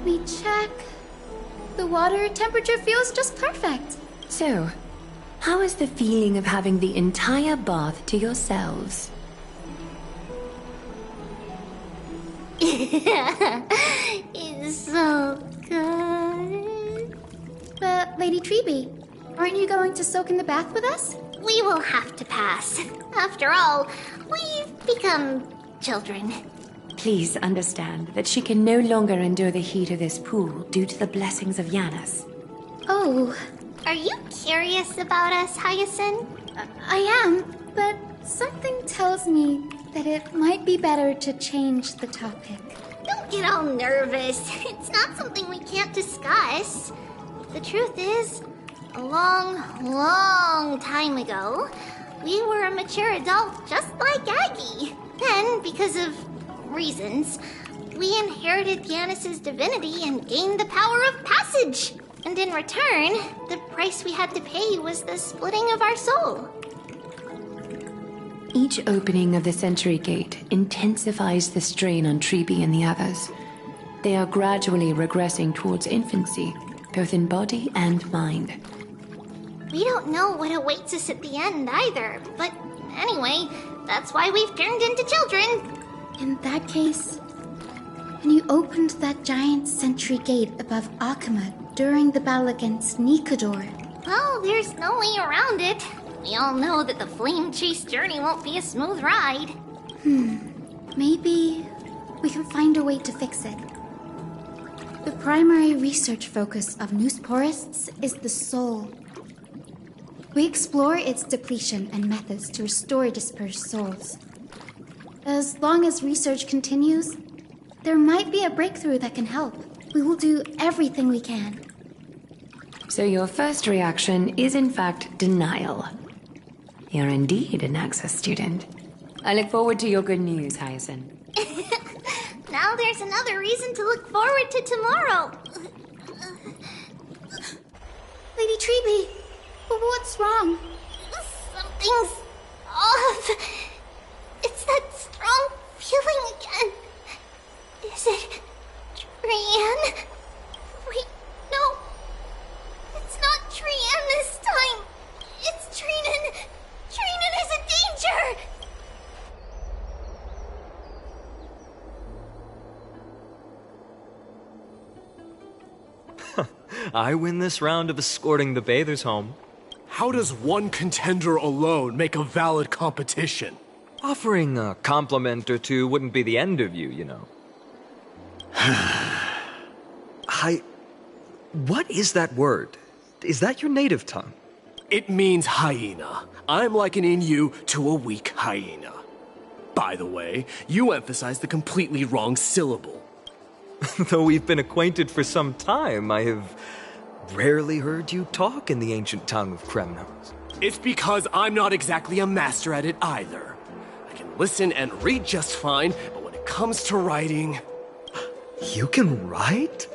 me check. The water temperature feels just perfect. So, how is the feeling of having the entire bath to yourselves? It's so good. But, Lady Treeby, aren't you going to soak in the bath with us? We will have to pass. After all, we've become children. Please understand that she can no longer endure the heat of this pool due to the blessings of Yanis. Oh, Are you curious about us, Hyacinth? I am, but something tells me that it might be better to change the topic. Don't get all nervous. It's not something we can't discuss. The truth is, a long, long time ago, we were a mature adult just like Aggie. Then, because of reasons, we inherited Yanis's divinity and gained the power of passage. And in return, the price we had to pay was the splitting of our soul. Each opening of the Century Gate intensifies the strain on Treeby and the others. They are gradually regressing towards infancy, both in body and mind. We don't know what awaits us at the end either, but anyway, that's why we've turned into children. In that case, when you opened that giant sentry gate above Akama during the battle against Nikador, Well, there's no way around it. We all know that the flame-chased journey won't be a smooth ride. maybe we can find a way to fix it. The primary research focus of Noosporists is the soul. We explore its depletion and methods to restore dispersed souls. As long as research continues, there might be a breakthrough that can help. We will do everything we can. So your first reaction is in fact denial. You're indeed an Access student. I look forward to your good news, Hyacinth. Now there's another reason to look forward to tomorrow. Lady Treeby, what's wrong? Something's off. It's that strong feeling again. Is it Trian? Wait, no. It's not Trian this time. It's Trinan. Trinan is in danger. I win this round of escorting the bathers home. How does one contender alone make a valid competition? Offering a compliment or two wouldn't be the end of you, you know. What is that word? Is that your native tongue? It means hyena. I'm likening you to a weak hyena. By the way, you emphasized the completely wrong syllable. Though we've been acquainted for some time, I have rarely heard you talk in the ancient tongue of Kremnos. It's because I'm not exactly a master at it either. I can listen and read just fine, but when it comes to writing... You can write?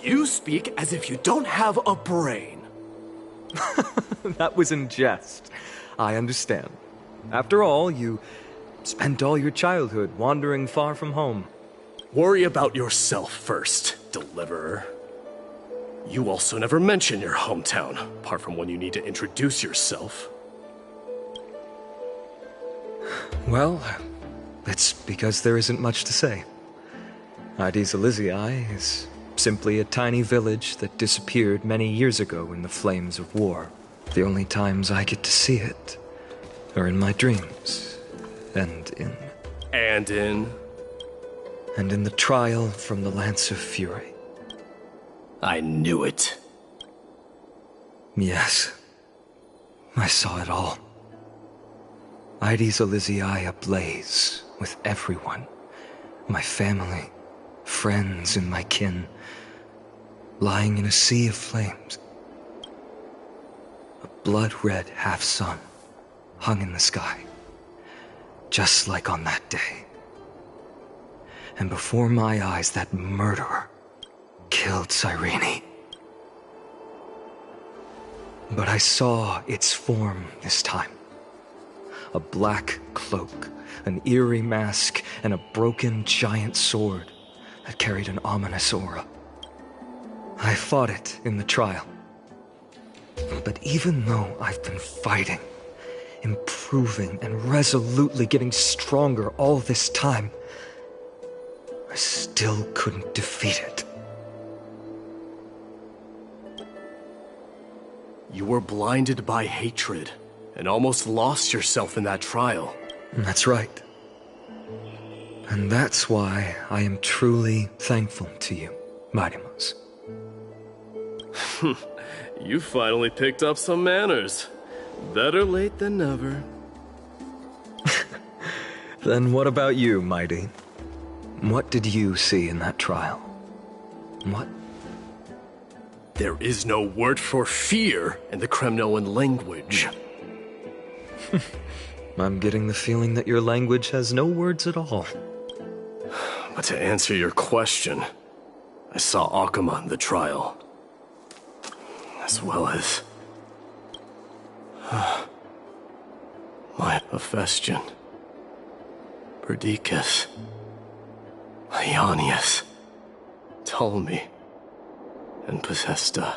You speak as if you don't have a brain. That was in jest. I understand. After all, you spent all your childhood wandering far from home. Worry about yourself first, Deliverer. You also never mention your hometown, apart from when you need to introduce yourself. Well, it's because there isn't much to say. Ides Elysiae is simply a tiny village that disappeared many years ago in the flames of war. The only times I get to see it are in my dreams, and in the trial from the Lance of Fury. I knew it. Yes, I saw it all. Ides Elysiae ablaze with everyone. My family, friends, and my kin, lying in a sea of flames. A blood-red half-sun hung in the sky, just like on that day. And before my eyes, that murderer killed Cyrene. But I saw its form this time. a black cloak, an eerie mask, and a broken giant sword that carried an ominous aura. I fought it in the trial. But even though I've been fighting, improving, and resolutely getting stronger all this time, I still couldn't defeat it. You were blinded by hatred and almost lost yourself in that trial. That's right. And that's why I am truly thankful to you, Mightymouse. You finally picked up some manners. Better late than never. Then what about you, Mighty? What did you see in that trial? What? There is no word for fear in the Kremnoan language. I'm getting the feeling that your language has no words at all. But to answer your question, I saw Akuma in the trial. As well as... my Hephaestion, Perdiccas, Ionius, Ptolemy, and Possesta.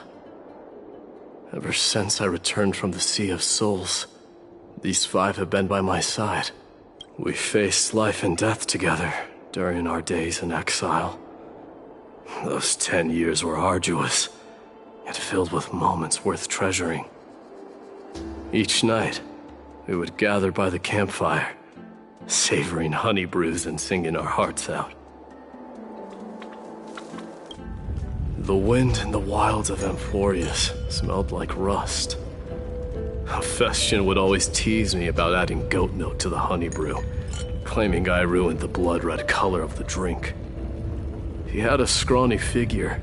Ever since I returned from the Sea of Souls, these 5 have been by my side. We faced life and death together during our days in exile. Those 10 years were arduous, yet filled with moments worth treasuring. Each night, we would gather by the campfire, savoring honey brews and singing our hearts out. The wind in the wilds of Amphorius smelled like rust. Hephaestion would always tease me about adding goat milk to the honey brew, claiming I ruined the blood-red color of the drink. He had a scrawny figure,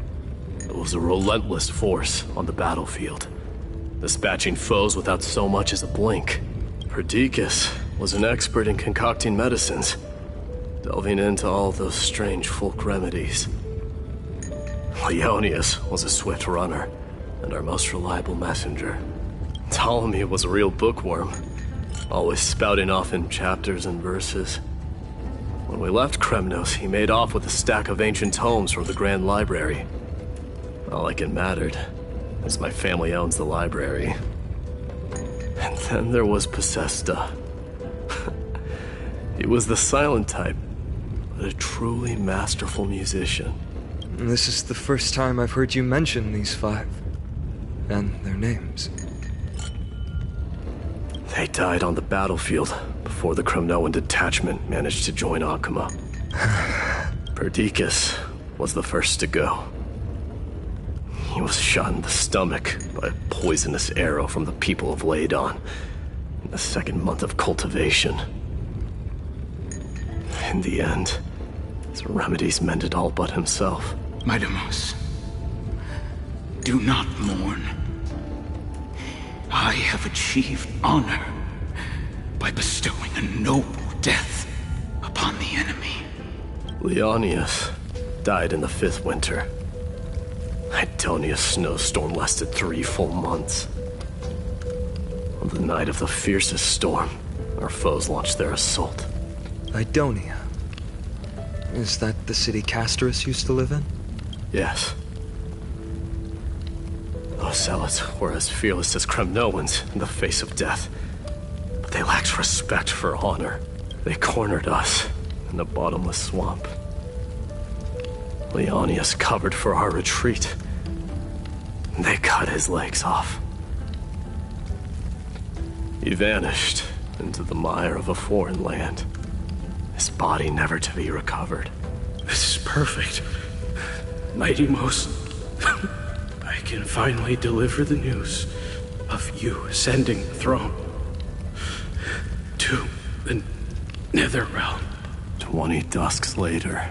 but was a relentless force on the battlefield, dispatching foes without so much as a blink. Perdiccas was an expert in concocting medicines, delving into all those strange folk remedies. Ionius was a swift runner, and our most reliable messenger. Ptolemy was a real bookworm, always spouting off in chapters and verses. When we left Kremnos, he made off with a stack of ancient tomes from the Grand Library. Not like it mattered, as my family owns the library. And then there was Possesta. He was the silent type, but a truly masterful musician. This is the first time I've heard you mention these 5. And their names. They died on the battlefield before the Kremnoan detachment managed to join Akuma. Perdiccas was the first to go. He was shot in the stomach by a poisonous arrow from the people of Ladon in the 2nd month of cultivation. In the end, his remedies mended all but himself. Mightymouse, do not mourn. I have achieved honor by bestowing a noble death upon the enemy. Leonius died in the 5th winter. Idonia's snowstorm lasted 3 full months. On the night of the fiercest storm, our foes launched their assault. Idonia. Is that the city Castorus used to live in? Yes. Those zealots were as fearless as Kremnoans in the face of death. But they lacked respect for honor. They cornered us in a bottomless swamp. Leonius covered for our retreat. They cut his legs off. He vanished into the mire of a foreign land, his body never to be recovered. This is perfect. Mightymouse, I can finally deliver the news of you ascending the throne to the Netherrealm. 20 dusks later,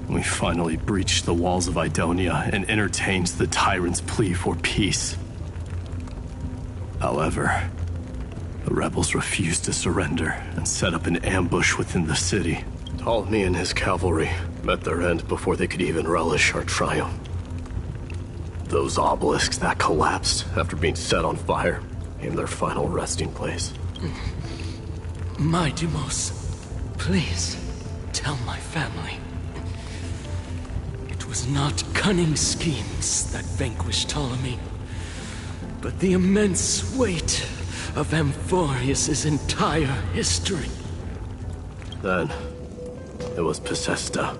we finally breached the walls of Idonia and entertained the tyrant's plea for peace. However, the rebels refused to surrender and set up an ambush within the city. Ptolemy and his cavalry met their end before they could even relish our triumph. Those obelisks that collapsed after being set on fire became their final resting place. Midimos, please, tell my family. It was not cunning schemes that vanquished Ptolemy, but the immense weight of Amphorius' entire history. Then, it was Pacesta.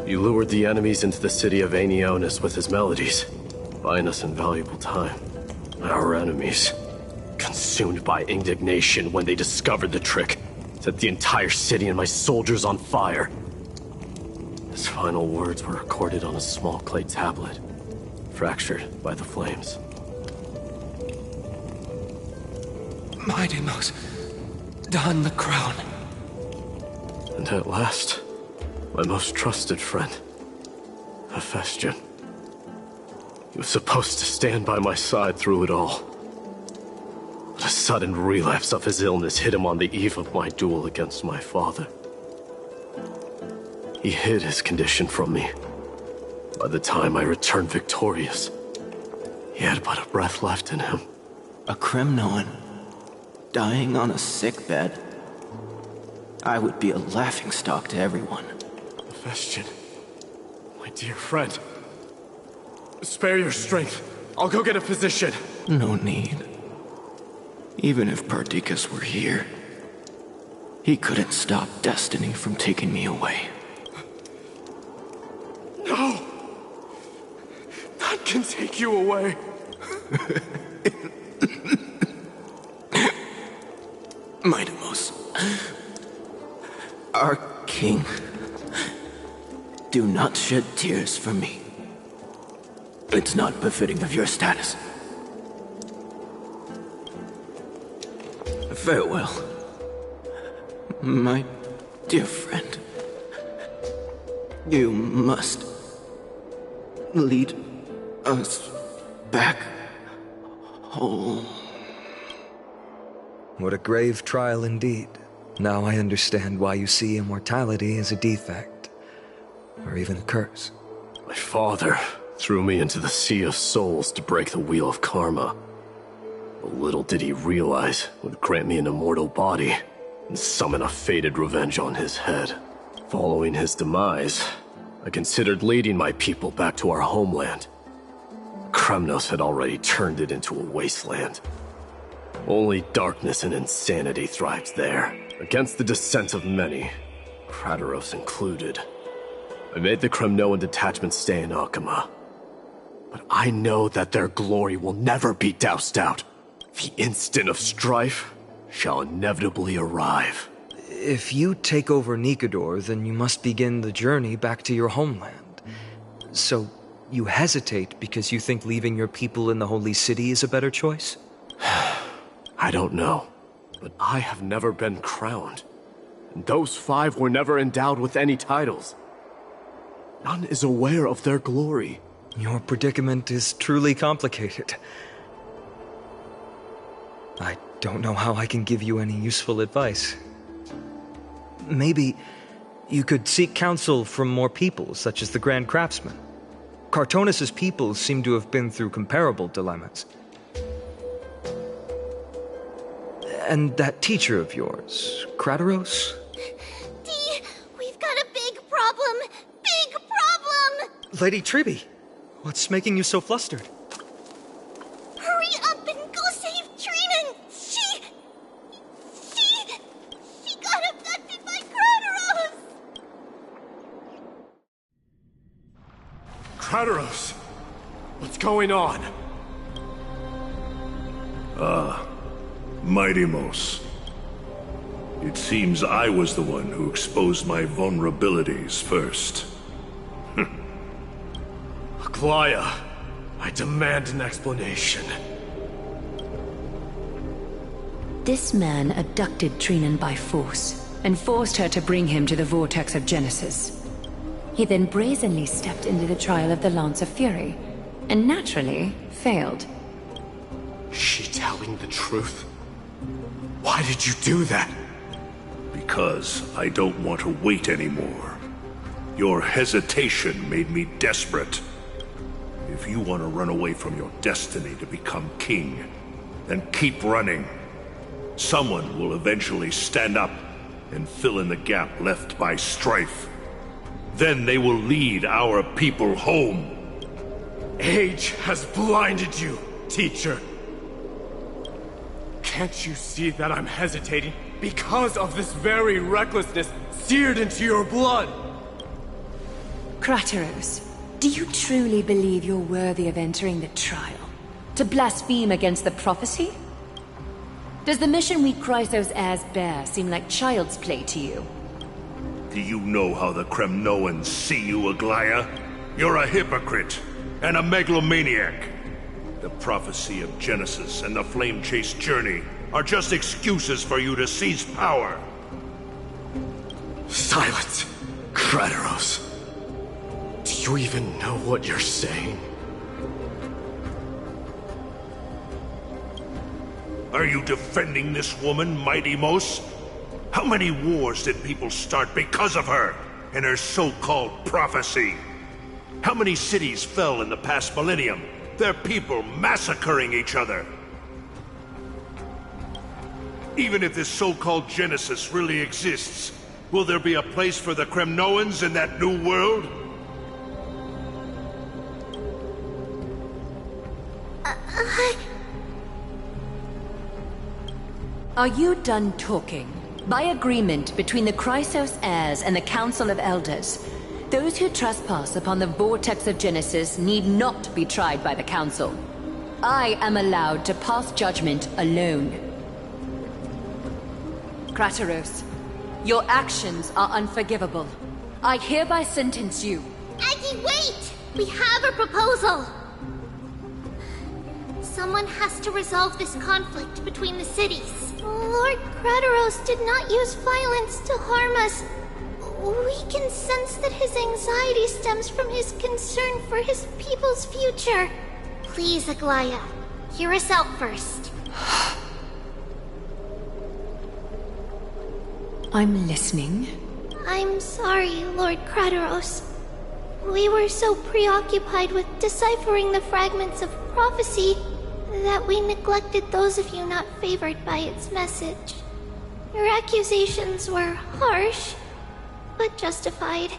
He lured the enemies into the city of Aeneonis with his melodies, buying us invaluable time. Our enemies, consumed by indignation when they discovered the trick, set the entire city and my soldiers on fire. His final words were recorded on a small clay tablet, fractured by the flames. Midimos, don the crown. And at last, my most trusted friend, Hephaestion. He was supposed to stand by my side through it all. But a sudden relapse of his illness hit him on the eve of my duel against my father. He hid his condition from me. By the time I returned victorious, he had but a breath left in him. A Kremnoan, dying on a sickbed. I would be a laughingstock to everyone. Hephaestion, my dear friend. Spare your strength. I'll go get a physician. No need. Even if Perdiccas were here, he couldn't stop destiny from taking me away. No! None can take you away. Midimos, our king, do not shed tears for me. It's not befitting of your status. Farewell, my dear friend. You must lead us back home. What a grave trial indeed. Now I understand why you see immortality as a defect, or even a curse. My father threw me into the sea of souls to break the wheel of karma. But little did he realize it would grant me an immortal body and summon a fated revenge on his head. Following his demise, I considered leading my people back to our homeland. Kremnos had already turned it into a wasteland. Only darkness and insanity thrived there, against the dissent of many, Krateros included. I made the Kremnoan detachment stay in Akama. But I know that their glory will never be doused out. The instant of strife shall inevitably arrive. If you take over Nikodor, then you must begin the journey back to your homeland. So, you hesitate because you think leaving your people in the Holy City is a better choice? I don't know, but I have never been crowned. And those 5 were never endowed with any titles. None is aware of their glory. Your predicament is truly complicated. I don't know how I can give you any useful advice. Maybe you could seek counsel from more people, such as the Grand Craftsman. Cartonis' people seem to have been through comparable dilemmas. And that teacher of yours, Krateros? Dee, we've got a big problem! Big problem! Lady Tribby, what's making you so flustered? Hurry up and go save Trinan! She got abducted by Krateros! Krateros! What's going on? Midimos. It seems I was the one who exposed my vulnerabilities first. Aglaya, I demand an explanation. This man abducted Trinan by force and forced her to bring him to the vortex of Genesis. He then brazenly stepped into the trial of the Lance of Fury, and naturally failed. Is she telling the truth? Why did you do that? Because I don't want to wait anymore. Your hesitation made me desperate. If you want to run away from your destiny to become king, then keep running. Someone will eventually stand up and fill in the gap left by strife. Then they will lead our people home. Age has blinded you, teacher. Can't you see that I'm hesitating because of this very recklessness seared into your blood? Crateros, do you truly believe you're worthy of entering the trial? To blaspheme against the prophecy? Does the mission we Chrysos heirs bear seem like child's play to you? Do you know how the Kremnoans see you, Aglaya? You're a hypocrite and a megalomaniac. The prophecy of Genesis and the Flame Chase journey are just excuses for you to seize power. Silence, Crateros. Do you even know what you're saying? Are you defending this woman, Mighty Mos? How many wars did people start because of her and her so-called prophecy? How many cities fell in the past millennium? Their people massacring each other. Even if this so-called Genesis really exists, will there be a place for the Kremnoans in that new world? Are you done talking? By agreement between the Chrysos heirs and the Council of Elders, those who trespass upon the Vortex of Genesis need not be tried by the Council. I am allowed to pass judgment alone. Crateros, your actions are unforgivable. I hereby sentence you. Aggie, wait! We have a proposal! Someone has to resolve this conflict between the cities. Lord Crateros did not use violence to harm us. We can sense that his anxiety stems from his concern for his people's future. Please, Aglaya, hear us out first. I'm listening. I'm sorry, Lord Crateros. We were so preoccupied with deciphering the fragments of prophecy that we neglected those of you not favored by its message. Your accusations were harsh, but justified.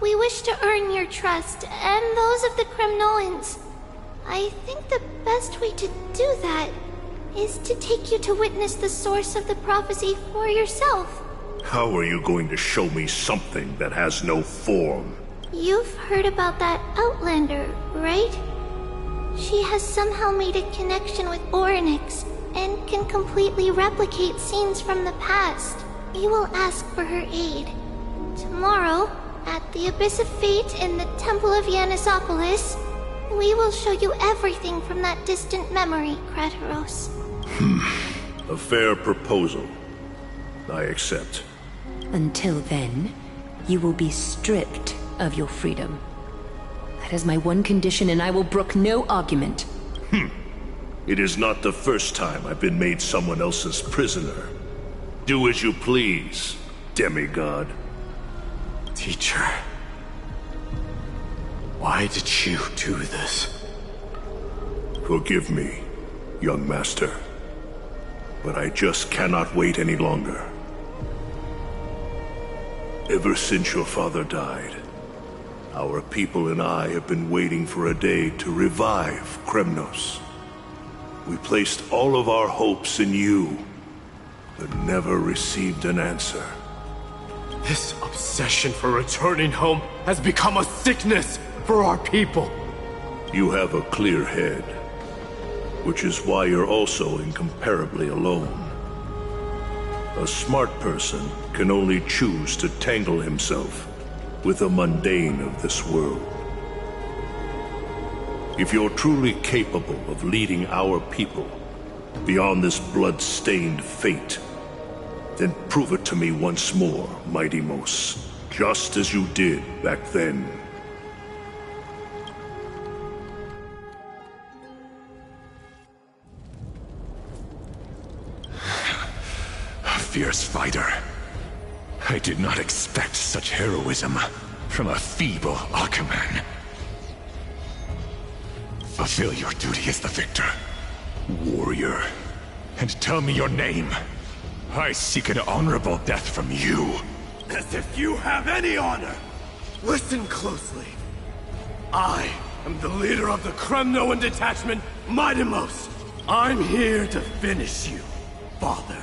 We wish to earn your trust, and those of the Kremnoans. I think the best way to do that is to take you to witness the source of the prophecy for yourself. How are you going to show me something that has no form? You've heard about that Outlander, right? She has somehow made a connection with Orynyx and can completely replicate scenes from the past. We will ask for her aid. Tomorrow, at the Abyss of Fate in the Temple of Yanisopolis, we will show you everything from that distant memory, Crateros. A fair proposal. I accept. Until then, you will be stripped of your freedom. That is my one condition, and I will brook no argument. It is not the first time I've been made someone else's prisoner. Do as you please, demigod. Teacher, why did you do this? Forgive me, young master. But I just cannot wait any longer. Ever since your father died, our people and I have been waiting for a day to revive Kremnos. We placed all of our hopes in you, but never received an answer. This obsession for returning home has become a sickness for our people. You have a clear head, which is why you're also incomparably alone. A smart person can only choose to tangle himself with the mundane of this world. If you're truly capable of leading our people beyond this blood-stained fate, then prove it to me once more, Mighty Mos, just as you did back then. A fierce fighter. I did not expect such heroism from a feeble Aquaman. Fulfill your duty as the victor, warrior. and tell me your name. I seek an honorable death from you. As if you have any honor! Listen closely. I am the leader of the Kremnoan detachment, Mabinogi. I'm here to finish you, father.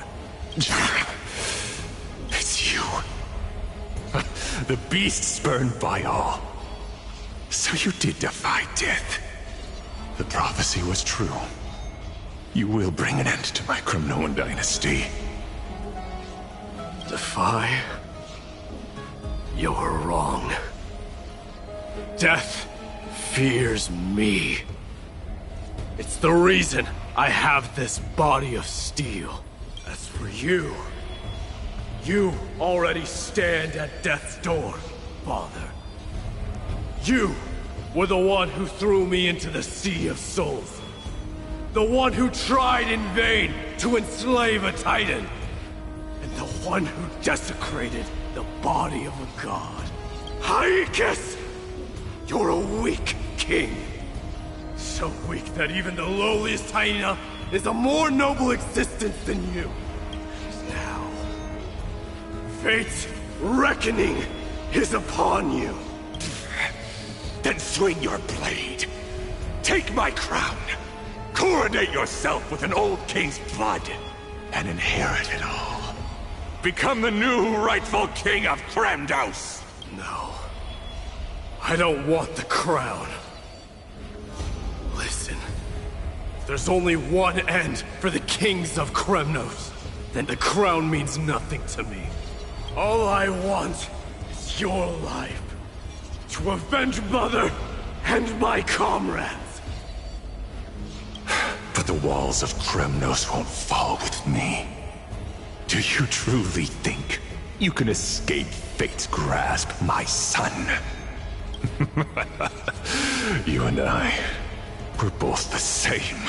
It's you. The beast spurned by all. So you did defy death. The prophecy was true. You will bring an end to my Kremnoan dynasty. Defy? You're wrong. Death fears me. It's the reason I have this body of steel. As for you, you already stand at death's door, father. You were the one who threw me into the Sea of Souls. The one who tried in vain to enslave a titan. And the one who desecrated the body of a god. Haikis! You're a weak king. So weak that even the lowliest hyena is a more noble existence than you. Now, fate's reckoning is upon you. Then swing your blade. Take my crown. Coronate yourself with an old king's blood. And inherit it all. Become the new rightful king of Kremnos. No. I don't want the crown. Listen. If there's only one end for the kings of Kremnos, then the crown means nothing to me. All I want is your life. To avenge Mother and my comrades. But the walls of Kremnos won't fall with me. Do you truly think you can escape fate's grasp, my son? You and I, we're both the same.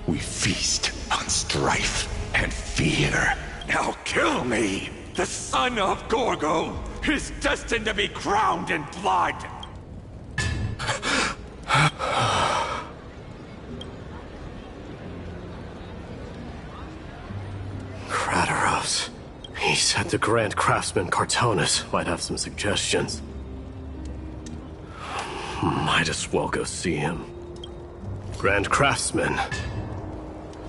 We feast on strife and fear. Now kill me! The son of Gorgo is destined to be crowned in blood! Krataros. He said the Grand Craftsman Cartonus might have some suggestions. Might as well go see him. Grand Craftsman,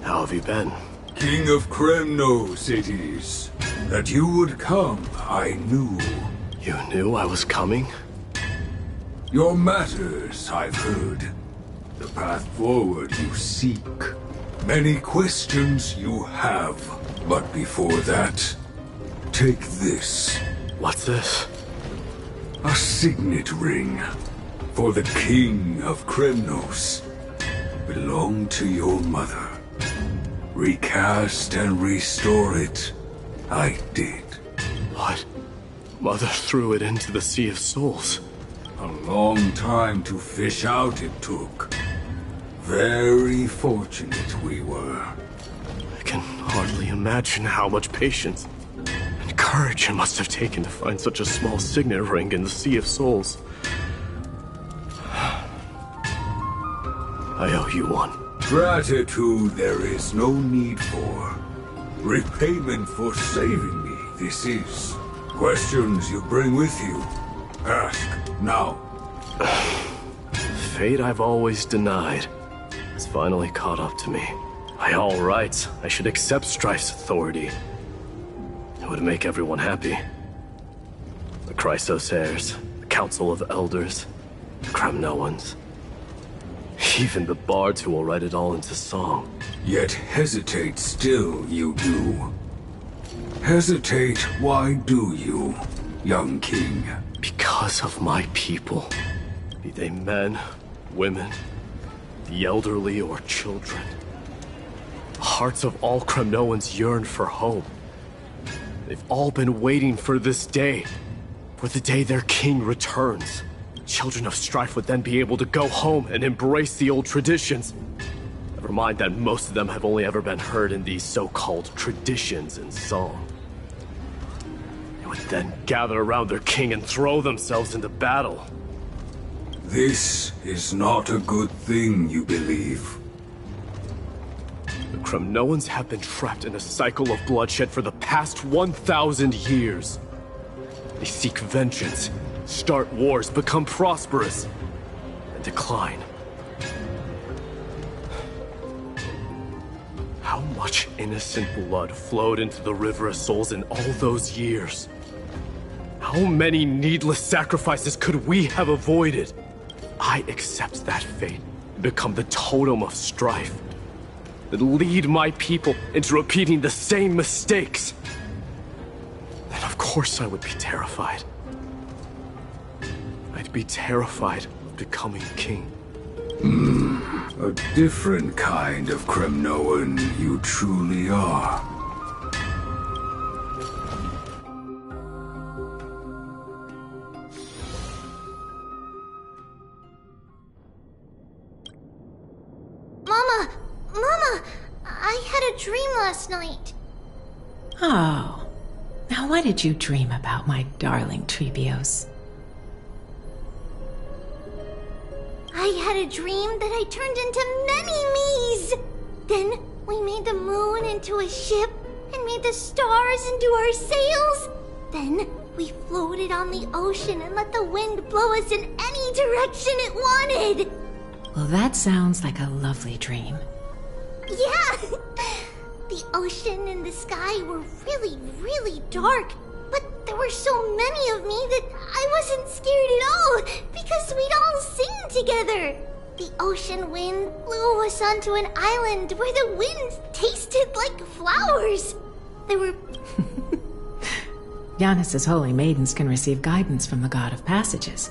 how have you been? King of Kremnos it is. That you would come, I knew. You knew I was coming? Your matters, I've heard. The path forward you seek. Many questions you have. But before that, take this. What's this? A signet ring. For the King of Kremnos. Belonged to your mother. Recast and restore it. I did. What? Mother threw it into the Sea of Souls. A long time to fish out it took. Very fortunate we were. I can hardly imagine how much patience and courage it must have taken to find such a small signet ring in the Sea of Souls. I owe you one. Gratitude there is no need for. Repayment for saving me, this is. Questions you bring with you. Ask, now. Fate I've always denied has finally caught up to me. By all rights, I should accept Strife's authority. It would make everyone happy. The Chrysos heirs, the Council of Elders, the Kremnoans. Even the bards who will write it all into song. Yet hesitate still you do. Hesitate, why do you, young king? Because of my people. Be they men, women, the elderly or children. The hearts of all Kremnoans yearn for home. They've all been waiting for this day. For the day their king returns. Children of Strife would then be able to go home and embrace the old traditions. Never mind that most of them have only ever been heard in these so-called traditions in song. They would then gather around their king and throw themselves into battle. This is not a good thing, you believe. The Kremnoans have been trapped in a cycle of bloodshed for the past 1,000 years. They seek vengeance, start wars, become prosperous, and decline. How much innocent blood flowed into the River of Souls in all those years? How many needless sacrifices could we have avoided? I accept that fate and become the totem of strife that lead my people into repeating the same mistakes. Then of course I would be terrified. I'd be terrified of becoming king. A different kind of Kremnoan you truly are. Mama, I had a dream last night. Oh, now what did you dream about, my darling Treebios? I had a dream that I turned into many me's. Then we made the moon into a ship and made the stars into our sails. Then we floated on the ocean and let the wind blow us in any direction it wanted. Well, that sounds like a lovely dream. Yeah! The ocean and the sky were really, really dark. But there were so many of me that I wasn't scared at all, because we'd all sing together. The ocean wind blew us onto an island where the wind tasted like flowers. There were... Giannis's holy maidens can receive guidance from the God of Passages.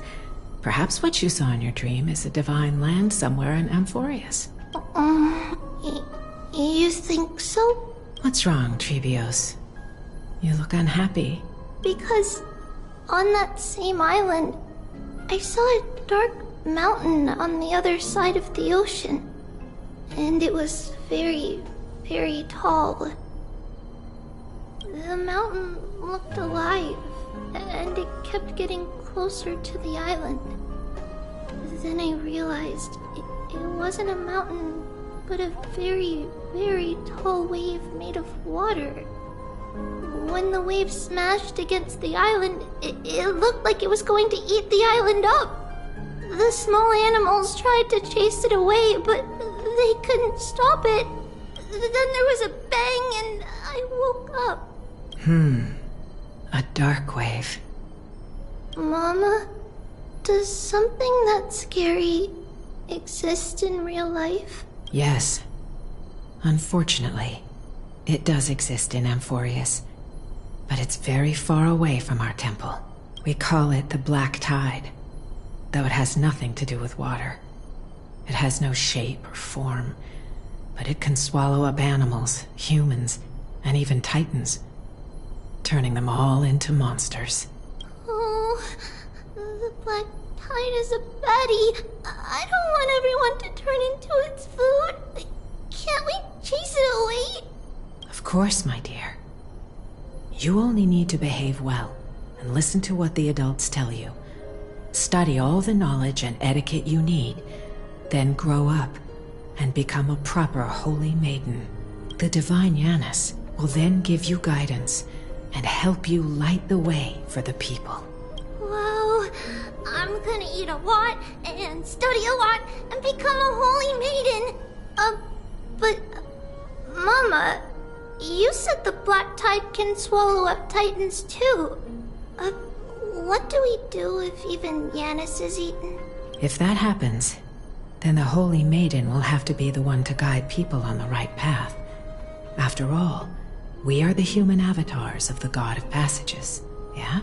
Perhaps what you saw in your dream is a divine land somewhere in Amphorius. You think so? What's wrong, Treebios? You look unhappy. Because on that same island, I saw a dark mountain on the other side of the ocean. And it was very, very tall. The mountain looked alive, and it kept getting closer to the island. Then I realized it wasn't a mountain, but a very, very tall wave made of water. When the wave smashed against the island, it looked like it was going to eat the island up. The small animals tried to chase it away, but they couldn't stop it. Then there was a bang and I woke up. A dark wave. Mama, does something that scary exist in real life? Yes. Unfortunately, it does exist in Amphorius, but it's very far away from our temple. We call it the Black Tide, though it has nothing to do with water. It has no shape or form, but it can swallow up animals, humans, and even titans, turning them all into monsters. Oh, the Black Tide is a baddie. I don't want everyone to turn into its food. Can't we chase it away? Of course, my dear. You only need to behave well and listen to what the adults tell you. Study all the knowledge and etiquette you need, then grow up and become a proper holy maiden. The divine Giannis will then give you guidance and help you light the way for the people. Wow, I'm gonna eat a lot and study a lot and become a holy maiden. But Mama, you said the Black Tide can swallow up titans too. What do we do if even Giannis is eaten? If that happens, then the Holy Maiden will have to be the one to guide people on the right path. After all, we are the human avatars of the God of Passages, yeah?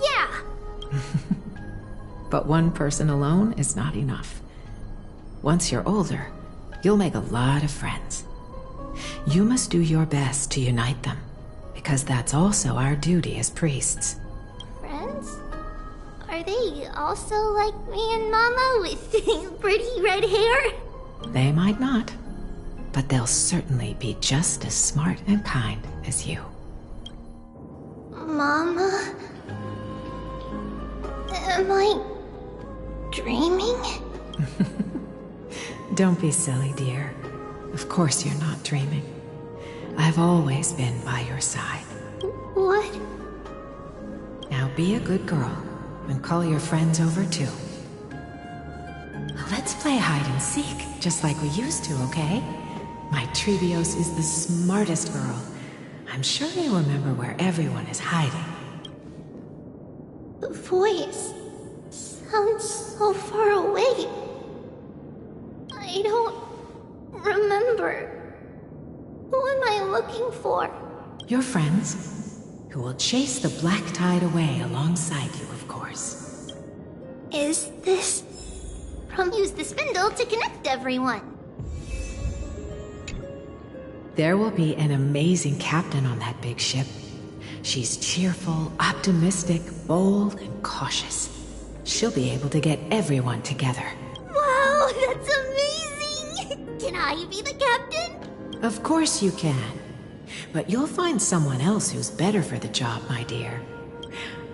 Yeah! But one person alone is not enough. Once you're older, you'll make a lot of friends. You must do your best to unite them, because that's also our duty as priests. Friends? Are they also like me and Mama with pretty red hair? They might not, but they'll certainly be just as smart and kind as you. Mama? Am I dreaming? Don't be silly, dear. Of course you're not dreaming. I've always been by your side. What? Now be a good girl, and call your friends over too. Let's play hide and seek, just like we used to, okay? My Treebios is the smartest girl. I'm sure you remember where everyone is hiding. The voice sounds so far away. I don't remember. Who am I looking for? Your friends, who will chase the black tide away alongside you, of course. Is this from use the spindle to connect everyone? There will be an amazing captain on that big ship. She's cheerful, optimistic, bold, and cautious. She'll be able to get everyone together. Wow, that's amazing! Can I be the captain? Of course you can. But you'll find someone else who's better for the job, my dear.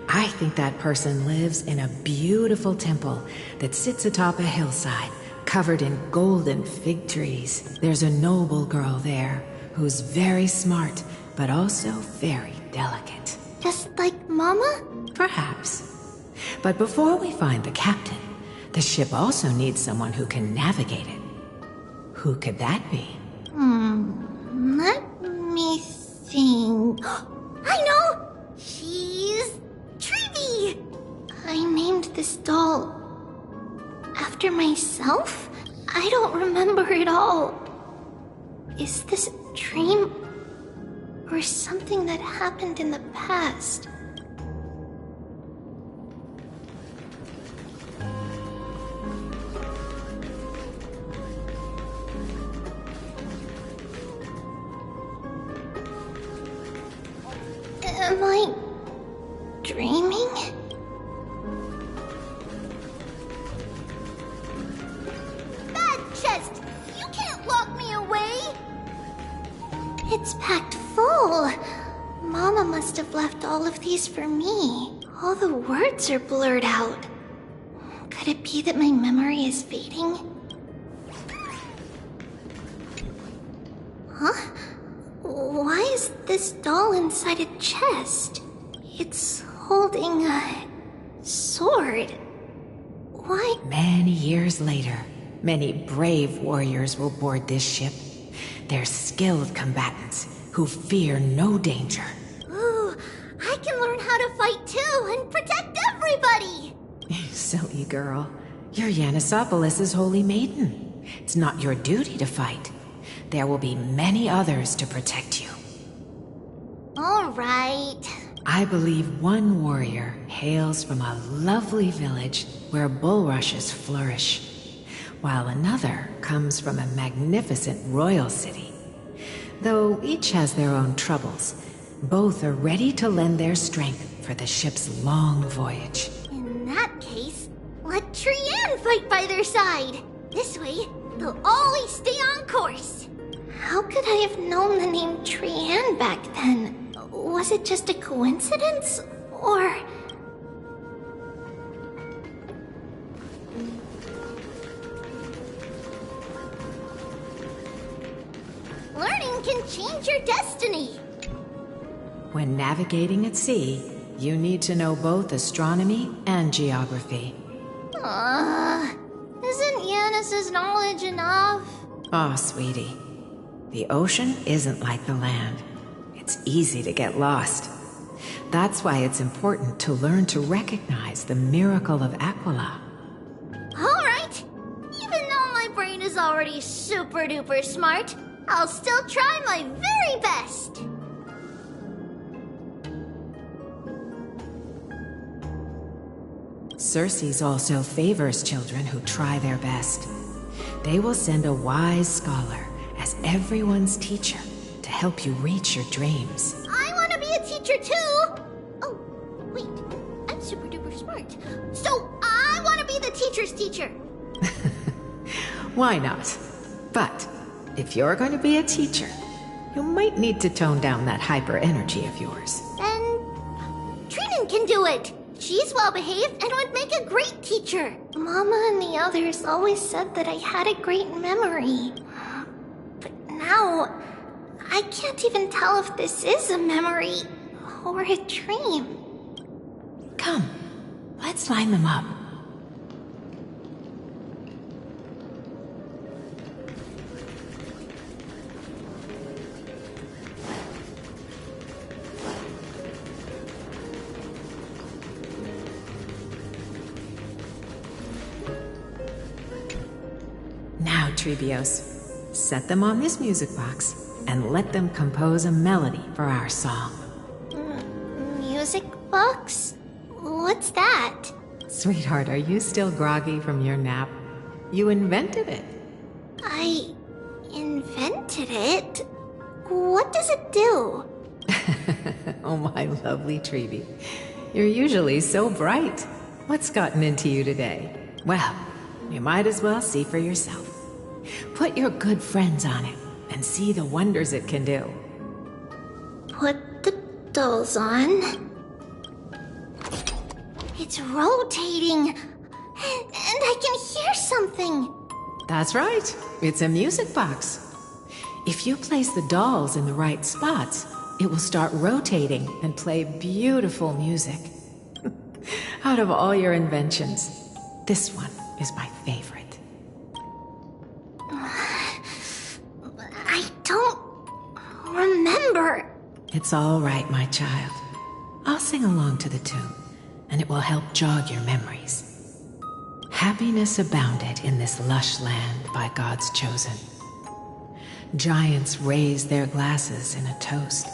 I think that person lives in a beautiful temple that sits atop a hillside, covered in golden fig trees. There's a noble girl there who's very smart, but also very delicate. Just like Mama? Perhaps. But before we find the captain, the ship also needs someone who can navigate it. Who could that be? Let me think. I know! She's Treevy! I named this doll after myself? I don't remember it all. Is this a dream? Or something that happened in the past? Am I dreaming? Bad chest! You can't lock me away! It's packed full. Mama must have left all of these for me. All the words are blurred out. Could it be that my memory is fading? Huh? Why is this doll inside a chest? It's holding a sword. Why? Many years later, many brave warriors will board this ship. They're skilled combatants who fear no danger. Ooh, I can learn how to fight too and protect everybody! Silly girl. You're Yanisopoulos' holy maiden. It's not your duty to fight. There will be many others to protect you. All right. I believe one warrior hails from a lovely village where bulrushes flourish, while another comes from a magnificent royal city. Though each has their own troubles, both are ready to lend their strength for the ship's long voyage. In that case, let Trian fight by their side. This way, they'll always stay on course. How could I have known the name Trian back then? Was it just a coincidence? Or... learning can change your destiny. When navigating at sea, you need to know both astronomy and geography. Isn't Yanis's knowledge enough? Aw, sweetie. The ocean isn't like the land. It's easy to get lost. That's why it's important to learn to recognize the miracle of Aquila. Alright. Even though my brain is already super duper smart, I'll still try my very best. Circe also favors children who try their best. They will send a wise scholar as everyone's teacher to help you reach your dreams. I want to be a teacher too! Oh, wait. I'm super duper smart. So I want to be the teacher's teacher. Why not? But if you're going to be a teacher, you might need to tone down that hyper energy of yours. Then Trinan can do it. She's well behaved and would make a great teacher. Mama and the others always said that I had a great memory. But now, I can't even tell if this is a memory or a dream. Come, let's line them up. Now, Treebios, set them on this music box and let them compose a melody for our song. Music box? What's that? Sweetheart, are you still groggy from your nap? You invented it. I invented it? What does it do? Oh, my lovely Treeby. You're usually so bright. What's gotten into you today? Well, you might as well see for yourself. Put your good friends on it and see the wonders it can do. Put the dolls on. It's rotating, and I can hear something. That's right. It's a music box. If you place the dolls in the right spots, it will start rotating and play beautiful music. Out of all your inventions, this one is my favorite. I don't remember. It's all right, my child. I'll sing along to the tune, and it will help jog your memories. Happiness abounded in this lush land by God's chosen. Giants raised their glasses in a toast,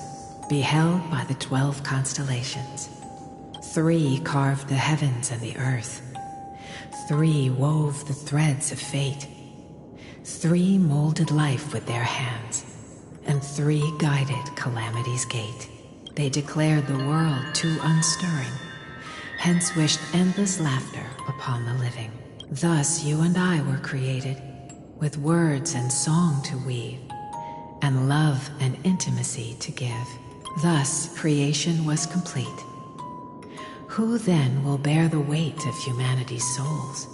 beheld by the 12 constellations. 3 carved the heavens and the earth. 3 wove the threads of fate. 3 molded life with their hands, and 3 guided calamity's gate. They declared the world too unstirring, hence wished endless laughter upon the living. Thus you and I were created, with words and song to weave, and love and intimacy to give. Thus creation was complete. Who then will bear the weight of humanity's souls,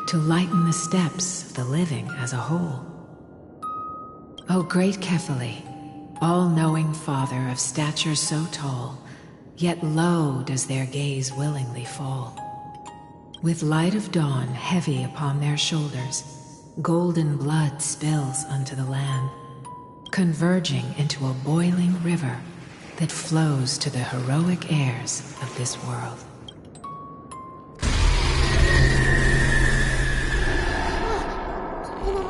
to lighten the steps of the living as a whole? O great Kefali, all-knowing Father of stature so tall, yet low does their gaze willingly fall. With light of dawn heavy upon their shoulders, golden blood spills unto the land, converging into a boiling river that flows to the heroic heirs of this world.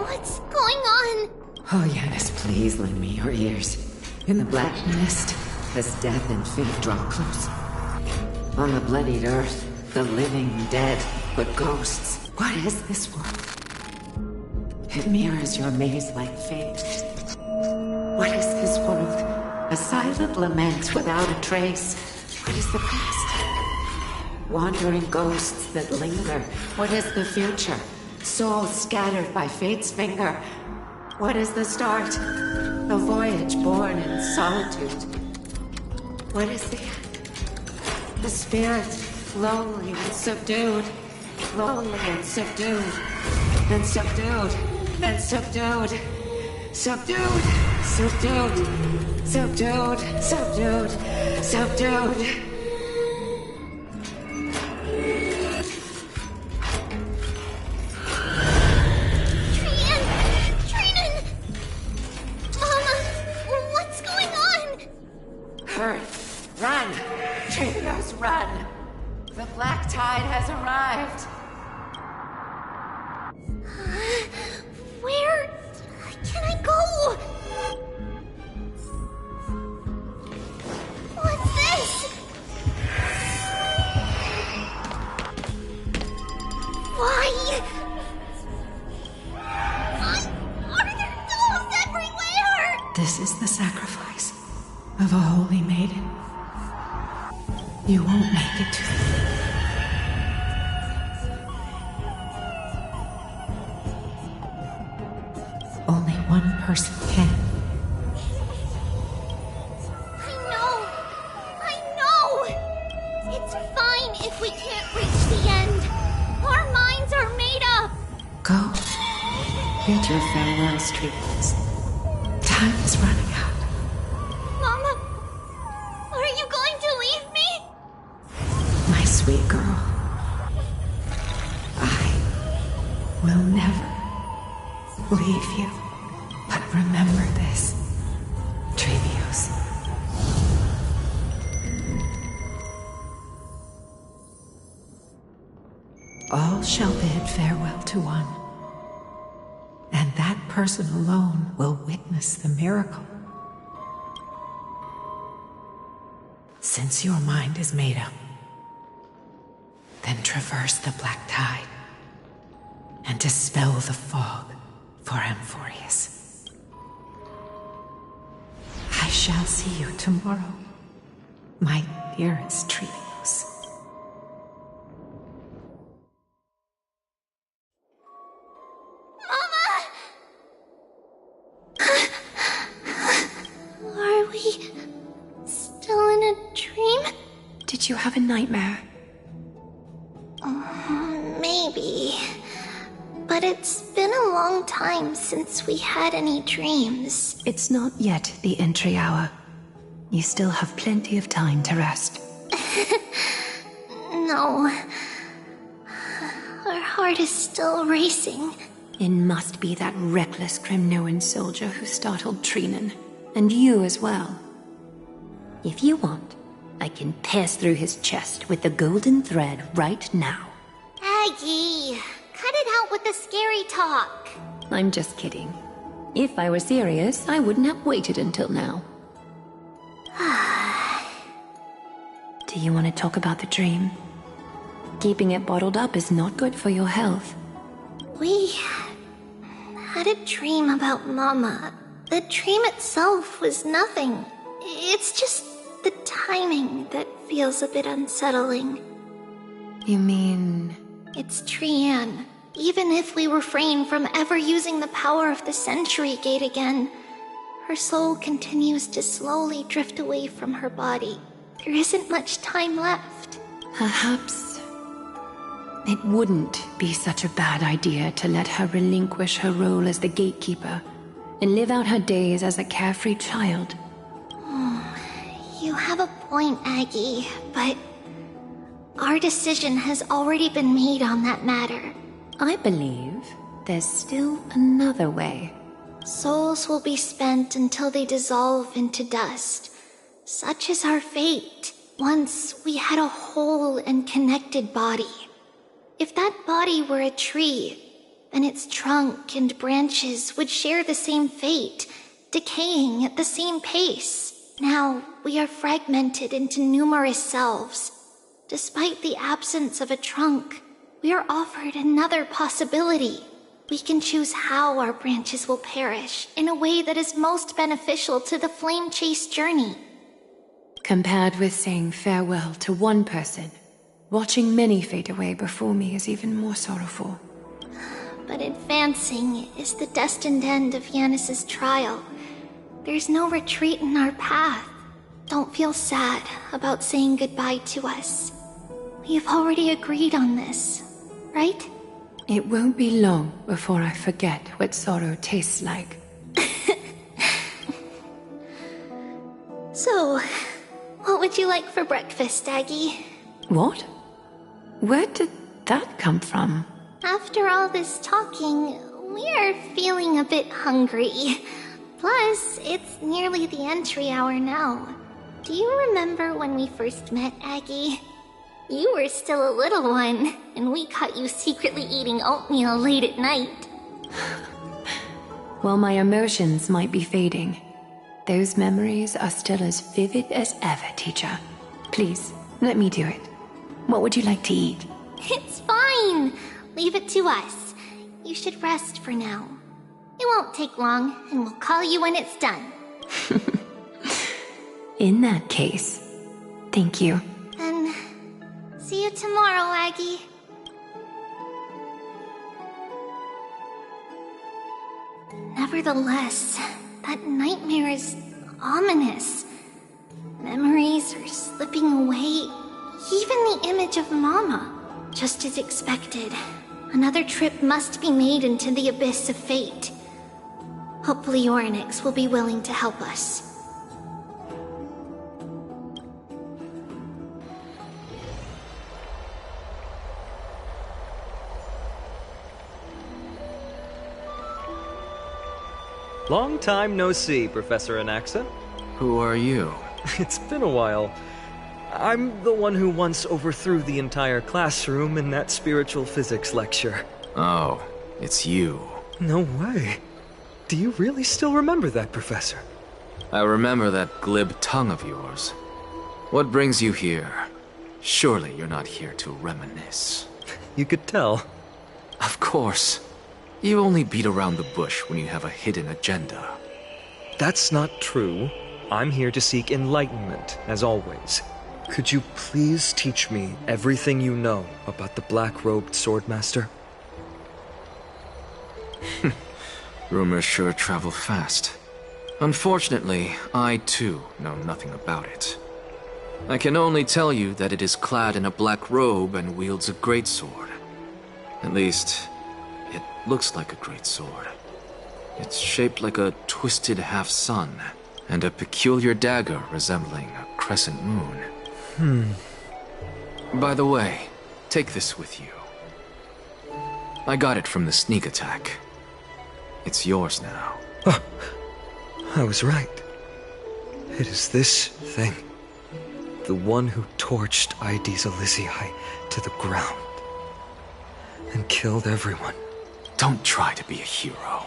What's going on? Oh, Yanis, please lend me your ears. In the black mist, as death and fate draw close. On the bloodied earth, the living dead, but ghosts. What is this world? It mirrors your maze-like fate. What is this world? A silent lament without a trace. What is the past? Wandering ghosts that linger. What is the future? Souls scattered by fate's finger. What is the start? A voyage born in solitude. What is the end? The spirit, lonely and subdued. Lonely and subdued. And subdued. And subdued. Subdued. Subdued. Subdued. Subdued. Subdued. Run! Treebios, run! The black tide has arrived! Where can I go? What's this? Why? Are there dolls everywhere? This is the sacrifice of a holy maiden. You won't make it to the Only one person can. I know! It's fine if we can't reach the end. Our minds are made up. Go. Bid your farewells, Treebios. Time is running out. Mama, are you going to leave me? My sweet girl. I will never leave you. But remember this, Trevios. All shall bid farewell to one, and that person alone will witness the miracle. Since your mind is made up, then traverse the black tide and dispel the fog for Amphorius. I shall see you tomorrow, my dearest Trevios. Are we still in a dream? Did you have a nightmare? Maybe. But it's been a long time since we had any dreams. It's not yet the entry hour. You still have plenty of time to rest. No. Our heart is still racing. It must be that reckless Kremnoan soldier who startled Trinan. And you as well. If you want, I can pass through his chest with the golden thread right now. Aggie, cut it out with the scary talk. I'm just kidding. If I were serious, I wouldn't have waited until now. Do you want to talk about the dream? Keeping it bottled up is not good for your health. We had a dream about Mama. The dream itself was nothing. It's just the timing that feels a bit unsettling. You mean... It's Trian. Even if we refrain from ever using the power of the Century Gate again, her soul continues to slowly drift away from her body. There isn't much time left. Perhaps it wouldn't be such a bad idea to let her relinquish her role as the gatekeeper and live out her days as a carefree child. You have a point, Aggie, but our decision has already been made on that matter. I believe there's still another way. Souls will be spent until they dissolve into dust. Such is our fate. Once we had a whole and connected body. If that body were a tree, then its trunk and branches would share the same fate, decaying at the same pace. Now, we are fragmented into numerous selves. Despite the absence of a trunk, we are offered another possibility. We can choose how our branches will perish in a way that is most beneficial to the flame chase journey. Compared with saying farewell to one person, watching many fade away before me is even more sorrowful. But advancing is the destined end of Yanis's trial. There's no retreat in our path. Don't feel sad about saying goodbye to us. We've already agreed on this, right? It won't be long before I forget what sorrow tastes like. So, what would you like for breakfast, Aggie? What? Where did that come from? After all this talking, we are feeling a bit hungry. Plus, it's nearly the entry hour now. Do you remember when we first met, Aggie? You were still a little one, and we caught you secretly eating oatmeal late at night. While my emotions might be fading, those memories are still as vivid as ever, teacher. Please, let me do it. What would you like to eat? It's fine. Leave it to us. You should rest for now. It won't take long, and we'll call you when it's done. In that case, thank you. Then, see you tomorrow, Aggie. Nevertheless, that nightmare is ominous. Memories are slipping away. Even the image of Mama. Just as expected, another trip must be made into the abyss of fate. Hopefully Orynyx will be willing to help us. Long time no see, Professor Anaxa. Who are you? It's been a while. I'm the one who once overthrew the entire classroom in that spiritual physics lecture. Oh, it's you. No way. Do you really still remember that, Professor? I remember that glib tongue of yours. What brings you here? Surely you're not here to reminisce. You could tell. Of course. You only beat around the bush when you have a hidden agenda. That's not true. I'm here to seek enlightenment, as always. Could you please teach me everything you know about the black-robed swordmaster? Rumors sure travel fast. Unfortunately, I too know nothing about it. I can only tell you that it is clad in a black robe and wields a greatsword. At least, it looks like a greatsword. It's shaped like a twisted half-sun, and a peculiar dagger resembling a crescent moon. By the way, take this with you. I got it from the sneak attack. It's yours now. Oh, I was right. It is this thing. The one who torched Aedes Elysiae to the ground. And killed everyone. Don't try to be a hero.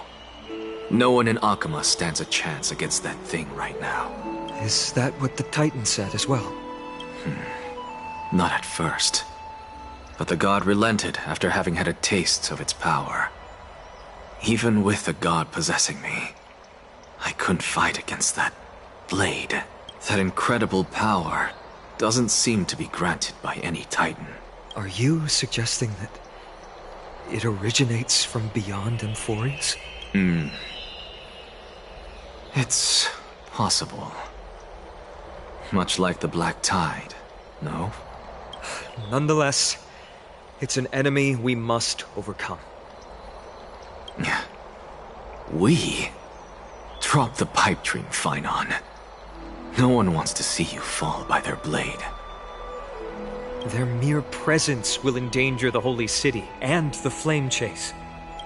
No one in Akama stands a chance against that thing right now. Is that what the Titan said as well? Not at first. But the god relented after having had a taste of its power. Even with the god possessing me, I couldn't fight against that blade. That incredible power doesn't seem to be granted by any Titan. Are you suggesting that it originates from beyond Amphorius? It's possible. Much like the Black Tide, no? Nonetheless, it's an enemy we must overcome. We? Drop the pipe dream, Phynon. No one wants to see you fall by their blade. Their mere presence will endanger the holy city and the flame chase.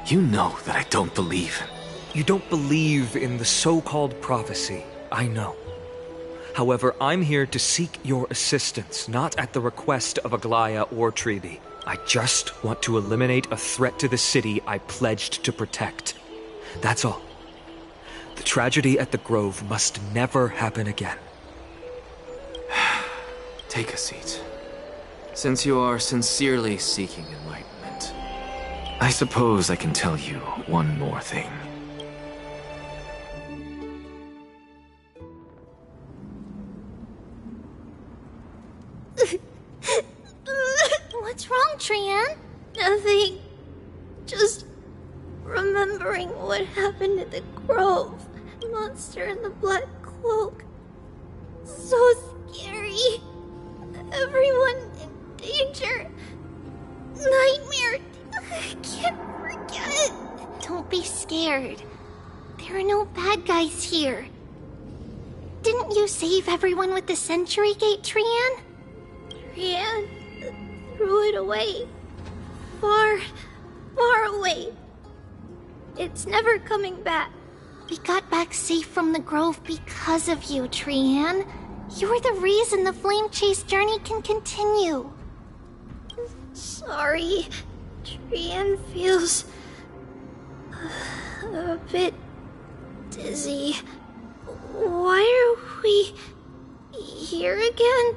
You know that I don't believe. You don't believe in the so-called prophecy, I know. However, I'm here to seek your assistance, not at the request of Aglaya or Tribi. I just want to eliminate a threat to the city I pledged to protect. That's all. The tragedy at the Grove must never happen again. Take a seat. Since you are sincerely seeking enlightenment, I suppose I can tell you one more thing. What's wrong, Trian? Nothing. Just remembering what happened at the Grove. Monster in the black cloak. So scary. Everyone in danger. Nightmare. I can't forget. Don't be scared. There are no bad guys here. Didn't you save everyone with the Century Gate, Trian? Trian threw it away. Far, far away. It's never coming back. We got back safe from the Grove because of you, Trian. You're the reason the flame chase journey can continue. Sorry. Trian feels a bit dizzy. Why are we here again?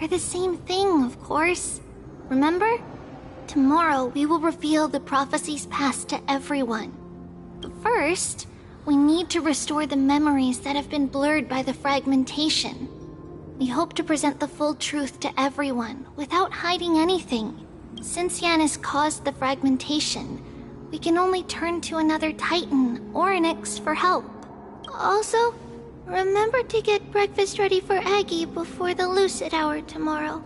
For the same thing, of course. Remember? Tomorrow we will reveal the prophecy's past to everyone. But first, we need to restore the memories that have been blurred by the fragmentation. We hope to present the full truth to everyone without hiding anything. Since Yanis caused the fragmentation, we can only turn to another Titan, Orynyx, for help. Also, remember to get breakfast ready for Aggie before the lucid hour tomorrow.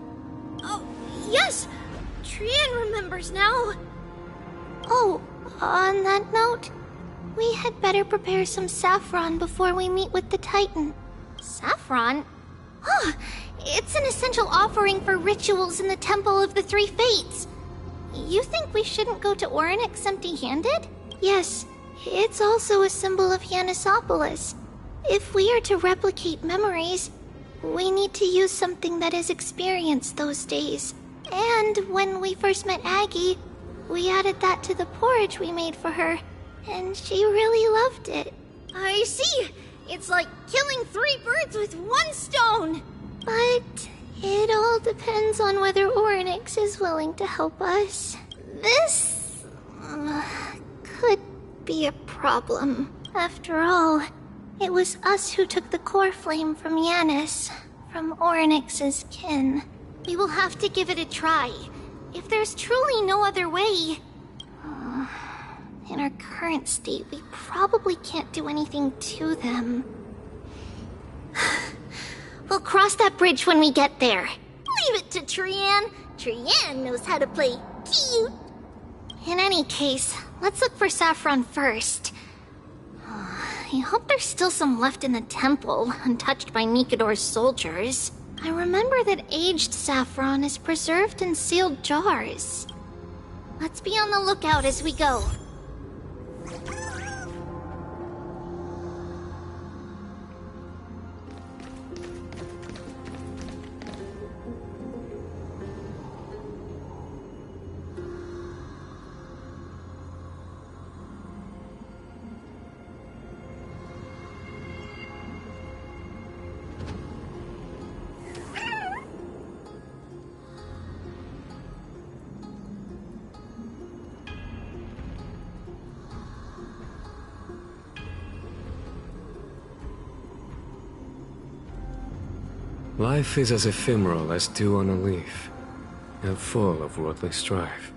Oh, yes! Trian remembers now. Oh, on that note, We had better prepare some saffron before we meet with the Titan. Saffron? Huh, it's an essential offering for rituals in the Temple of the Three Fates. You think we shouldn't go to Orynyx empty-handed? Yes, it's also a symbol of Yanisopolis. If we are to replicate memories, we need to use something that has experienced those days. And when we first met Aggie, we added that to the porridge we made for her, and she really loved it. I see. It's like killing 3 birds with 1 stone. But it all depends on whether Orynyx is willing to help us. This could be a problem. After all, it was us who took the core flame from Yanis, from Orynyx's kin. We will have to give it a try. If there's truly no other way... In our current state, we probably can't do anything to them. We'll cross that bridge when we get there. Leave it to Trian. Trian knows how to play cute. In any case, let's look for saffron first. I hope there's still some left in the temple, untouched by Nikador's soldiers. I remember that aged saffron is preserved in sealed jars. Let's be on the lookout as we go. Life is as ephemeral as dew on a leaf, and full of worldly strife.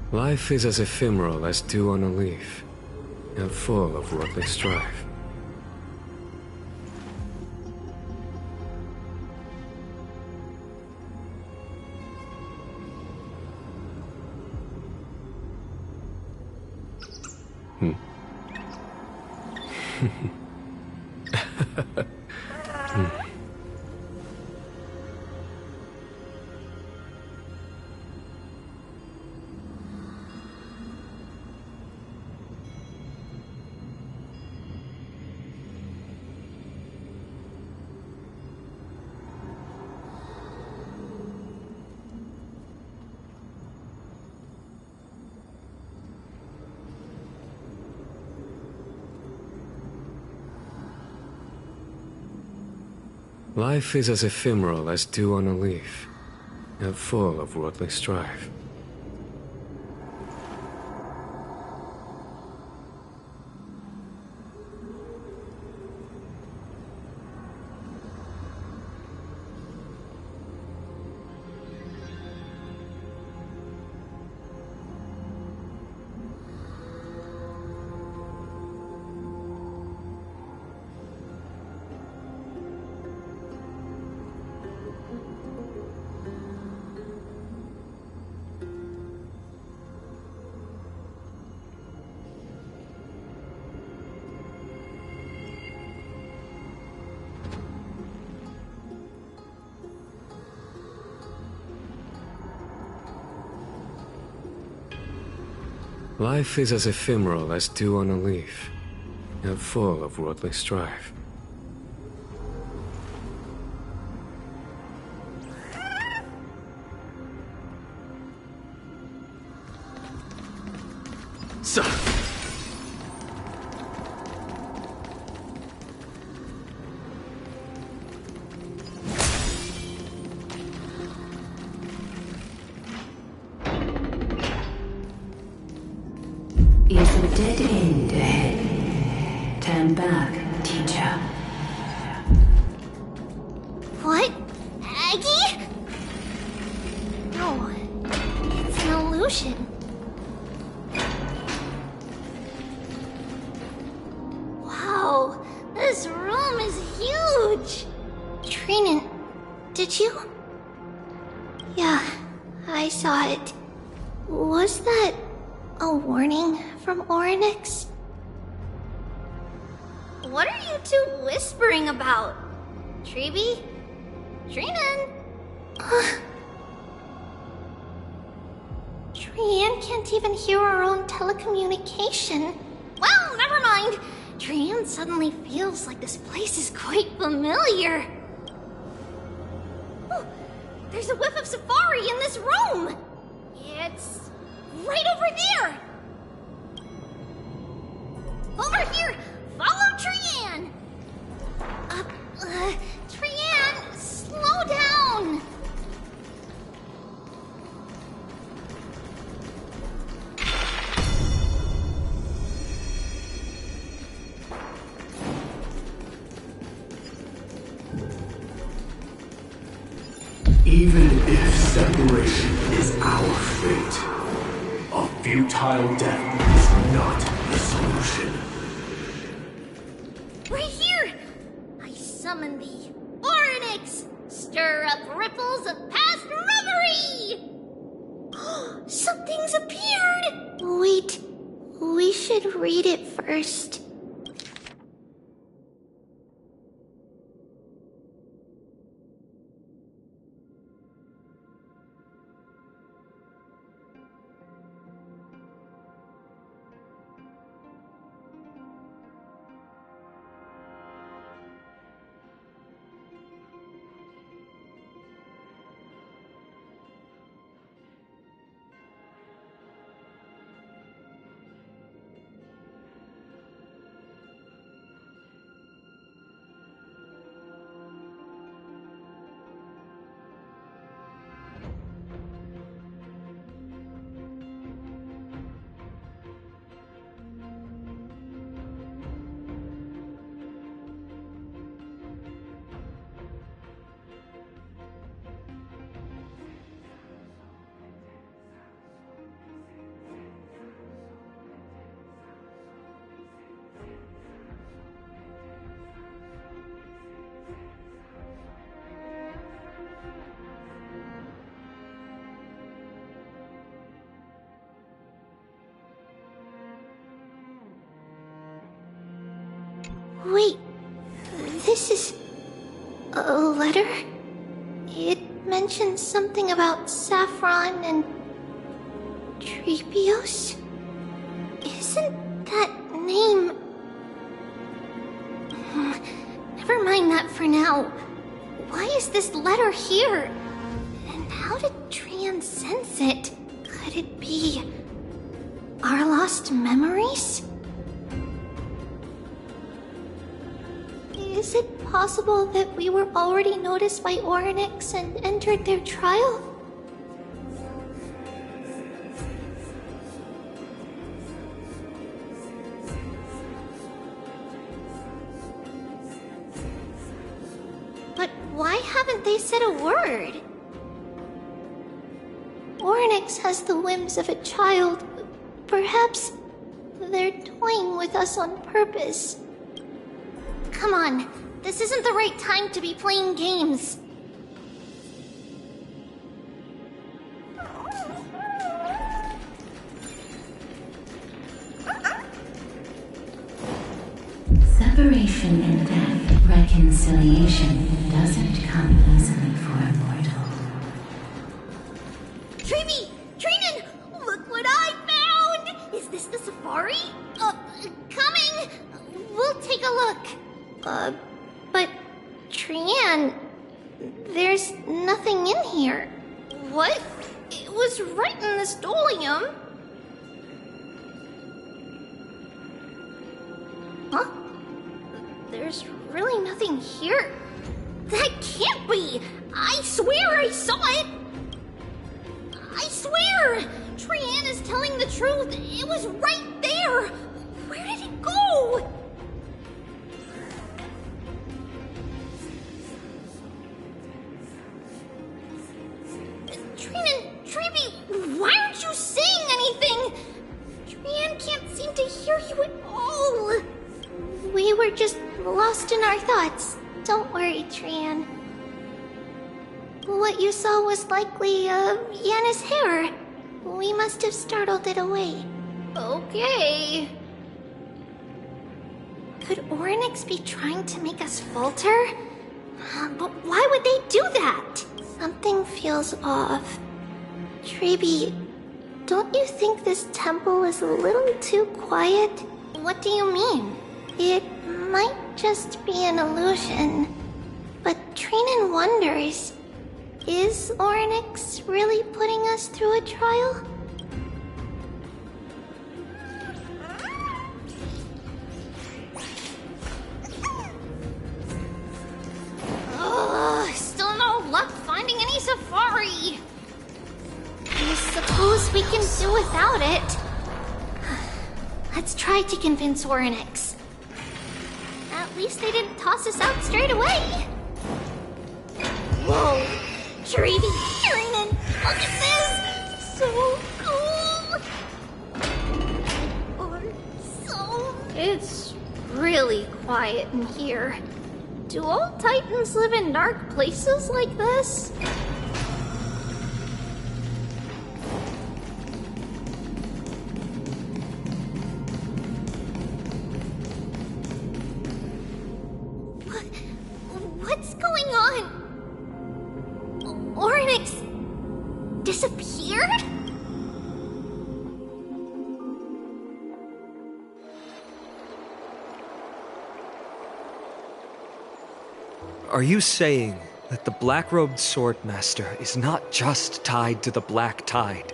Life is as ephemeral as dew on a leaf, and full of worldly strife. Life is as ephemeral as dew on a leaf, and full of worldly strife. Life is as ephemeral as dew on a leaf, and full of worldly strife. Dead end ahead. Turn back, teacher. What? Aggie? No, it's an illusion. Wow, this room is huge! Trinin, did you? Yeah, I saw it. Was that a warning from Orynyx? What are you two whispering about? Treeby? Trinin? Trian can't even hear our own telecommunication. Well, never mind. Trian suddenly feels like this place is quite familiar. Oh, there's a whiff of safari in this room. It's right over there. Over here. Follow Trian. Trian, slow down. Even if separation is our fate, a futile death is not the solution. Right here! I summon thee, Orynyx! Stir up ripples of past reverie! Something's appeared! Wait, we should read it first. Wait, this is a letter? It mentions something about Saffron and Treepios? Isn't that name... Never mind that for now. Why is this letter here? And how did Trian sense it? Could it be our lost memories? Is it possible that we were already noticed by Orynyx and entered their trial? But why haven't they said a word? Orynyx has the whims of a child. Perhaps they're toying with us on purpose. Come on, this isn't the right time to be playing games. Separation and death, reconciliation doesn't come easily for a mortal. Treeby! Trinan! Look what I found! Is this the safari? Coming! We'll take a look. But Trian, there's nothing in here. What? It was right in the stolium. Huh? There's really nothing here. That can't be! I swear I saw it! I swear! Trian is telling the truth. It was right there! Go! Treeby, why aren't you saying anything? Trian can't seem to hear you at all. We were just lost in our thoughts. Don't worry, Trian. What you saw was likely, Yana's hair. We must have startled it away. Okay. Could Orynyx be trying to make us falter? But why would they do that? Something feels off. Treeby, don't you think this temple is a little too quiet? What do you mean? It might just be an illusion. But Trinan wonders, is Orynyx really putting us through a trial? Still no luck finding any safari. I suppose we can do without it. Let's try to convince Orynyx. At least they didn't toss us out straight away. Whoa! Treeby, Trinan, look at this! So cool! Or so... It's really quiet in here. Do all Titans live in dark places like this? What's going on? Orynyx disappeared? Are you saying that the black-robed swordmaster is not just tied to the Black Tide,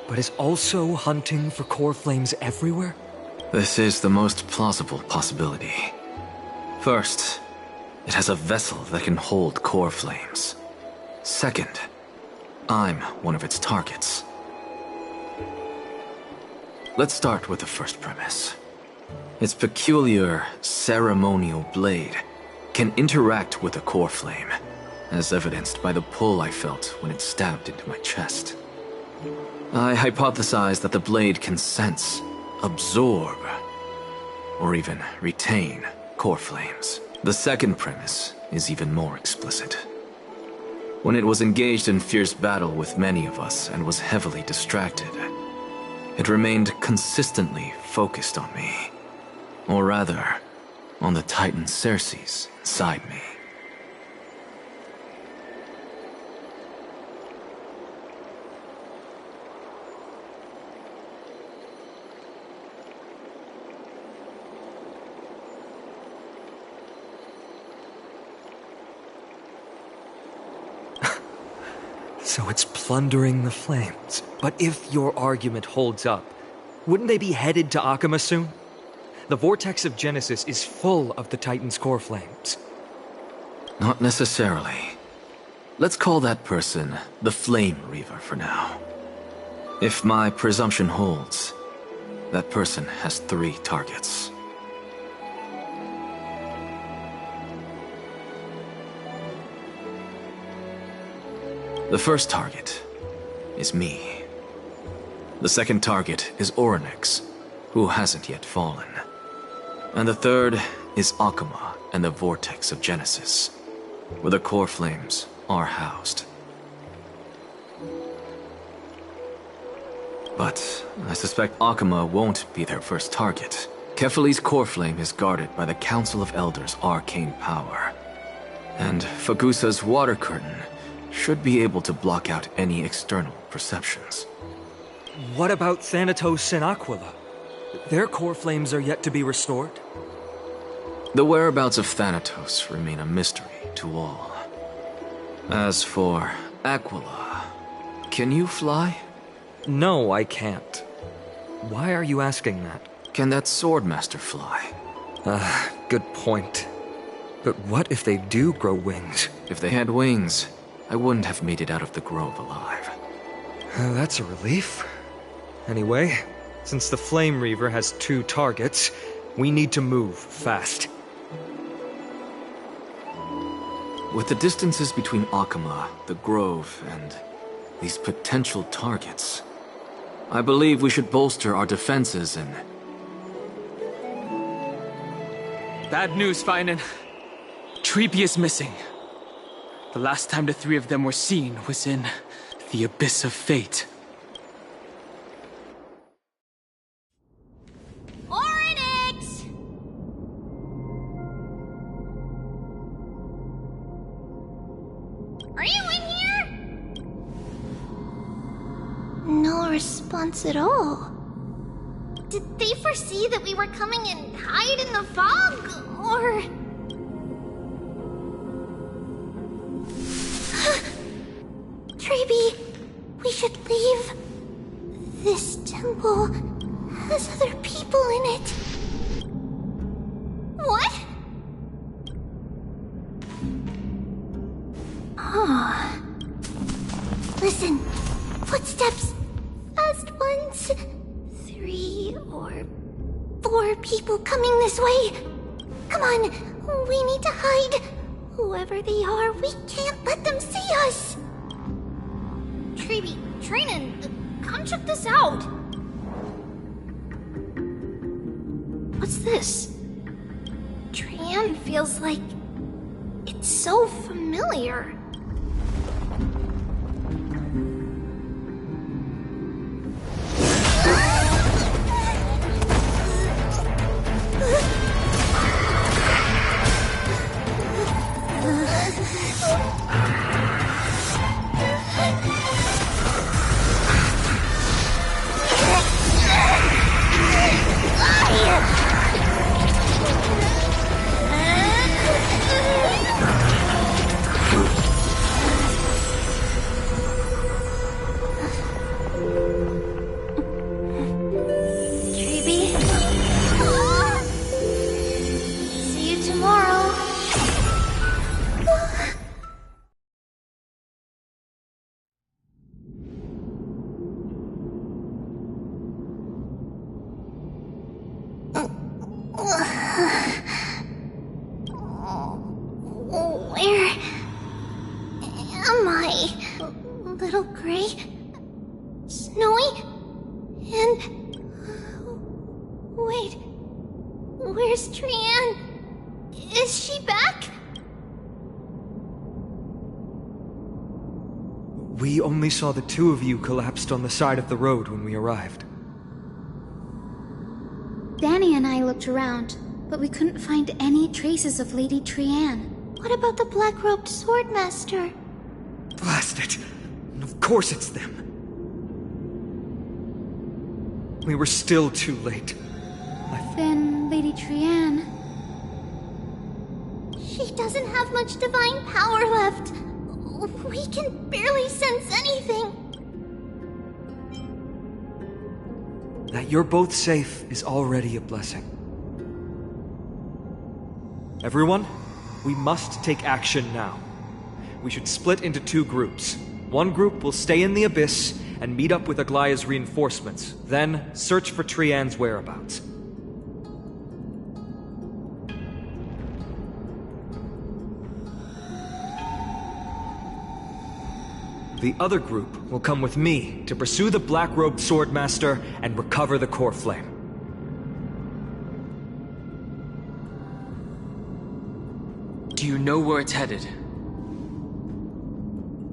but is also hunting for core flames everywhere? This is the most plausible possibility. First, it has a vessel that can hold core flames. Second, I'm one of its targets. Let's start with the first premise. Its peculiar ceremonial blade can interact with a core flame, as evidenced by the pull I felt when it stabbed into my chest. I hypothesized that the blade can sense, absorb, or even retain core flames. The second premise is even more explicit. When it was engaged in fierce battle with many of us and was heavily distracted, it remained consistently focused on me. Or rather, on the Titan Circes inside me. So it's plundering the flames. But if your argument holds up, wouldn't they be headed to Akama soon? The vortex of Genesis is full of the Titan's core flames. Not necessarily. Let's call that person the Flame Reaver for now. If my presumption holds, that person has 3 targets. The first target is me. The second target is Orynyx, who hasn't yet fallen. And the third is Akama and the Vortex of Genesis, where the core flames are housed. But I suspect Akama won't be their first target. Kefali's core flame is guarded by the Council of Elders' arcane power. And Fagusa's water curtain should be able to block out any external perceptions. What about Thanatos and Aquila? Their core flames are yet to be restored? The whereabouts of Thanatos remain a mystery to all. As for Aquila, can you fly? No, I can't. Why are you asking that? Can that Swordmaster fly? Good point. But what if they do grow wings? If they had wings, I wouldn't have made it out of the grove alive. That's a relief. Anyway, since the Flame Reaver has 2 targets, We need to move fast. With the distances between Akama, the Grove, and these potential targets, I believe we should bolster our defenses and... Bad news, Finan. Treeby is missing. The last time the three of them were seen was in the Abyss of Fate. Oryx! Are you in here? No response at all. Did they foresee that we were coming and hide in the fog? Or... Treeby, we should leave. This temple has other people in it. What? Oh. Listen, footsteps. Fast ones. 3 or 4 people coming this way. Come on, we need to hide. Whoever they are, we can't let them see us. Treeby, Trinan, come check this out. What's this? Trian feels like it's so familiar. Where am I? Little gray, snowy, and wait, where's Trian? Is she back? We only saw the two of you collapsed on the side of the road when we arrived. Danny and I looked around, but we couldn't find any traces of Lady Trian. What about the black-robed swordmaster? Blast it! Of course it's them. We were still too late. Then Lady Trian... She doesn't have much divine power left. We can barely sense anything. That you're both safe is already a blessing. Everyone, we must take action now. We should split into 2 groups. One group will stay in the Abyss and meet up with Aglaya's reinforcements, then search for Trian's whereabouts. The other group will come with me to pursue the black-robed swordmaster and recover the core flame. Do you know where it's headed?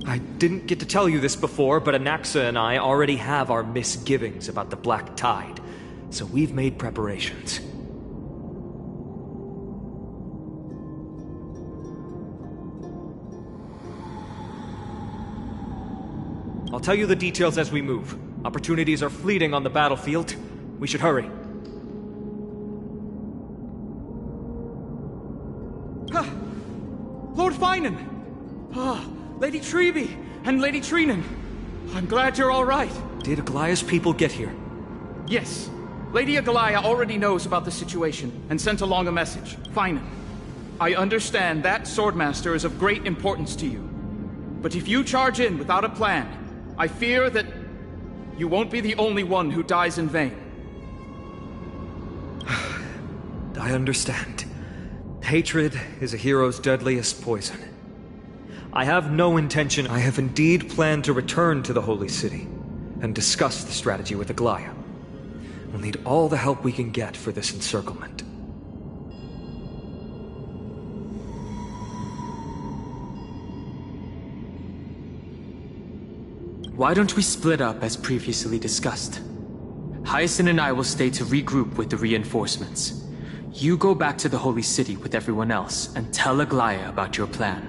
I didn't get to tell you this before, but Anaxa and I already have our misgivings about the Black Tide, so we've made preparations. I'll tell you the details as we move. Opportunities are fleeting on the battlefield. We should hurry. Lord Finan! Lady Treeby and Lady Trinan. I'm glad you're all right. Did Aglaya's people get here? Yes. Lady Aglaya already knows about the situation and sent along a message. Finan, I understand that Swordmaster is of great importance to you. But if you charge in without a plan, I fear that you won't be the only one who dies in vain. I understand. Hatred is a hero's deadliest poison. I have no intention. I have indeed planned to return to the Holy City and discuss the strategy with Aglaya. We'll need all the help we can get for this encirclement. Why don't we split up as previously discussed? Hyacinth and I will stay to regroup with the reinforcements. You go back to the Holy City with everyone else and tell Aglaya about your plan.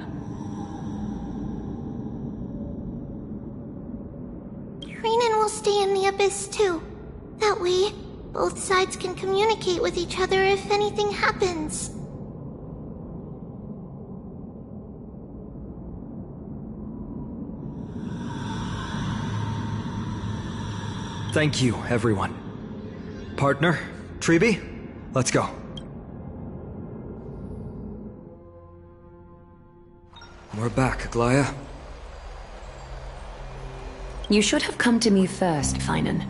Trinen will stay in the Abyss too. That way, both sides can communicate with each other if anything happens. Thank you, everyone. Partner, Treeby, let's go. We're back, Aglaya. You should have come to me first, Finan.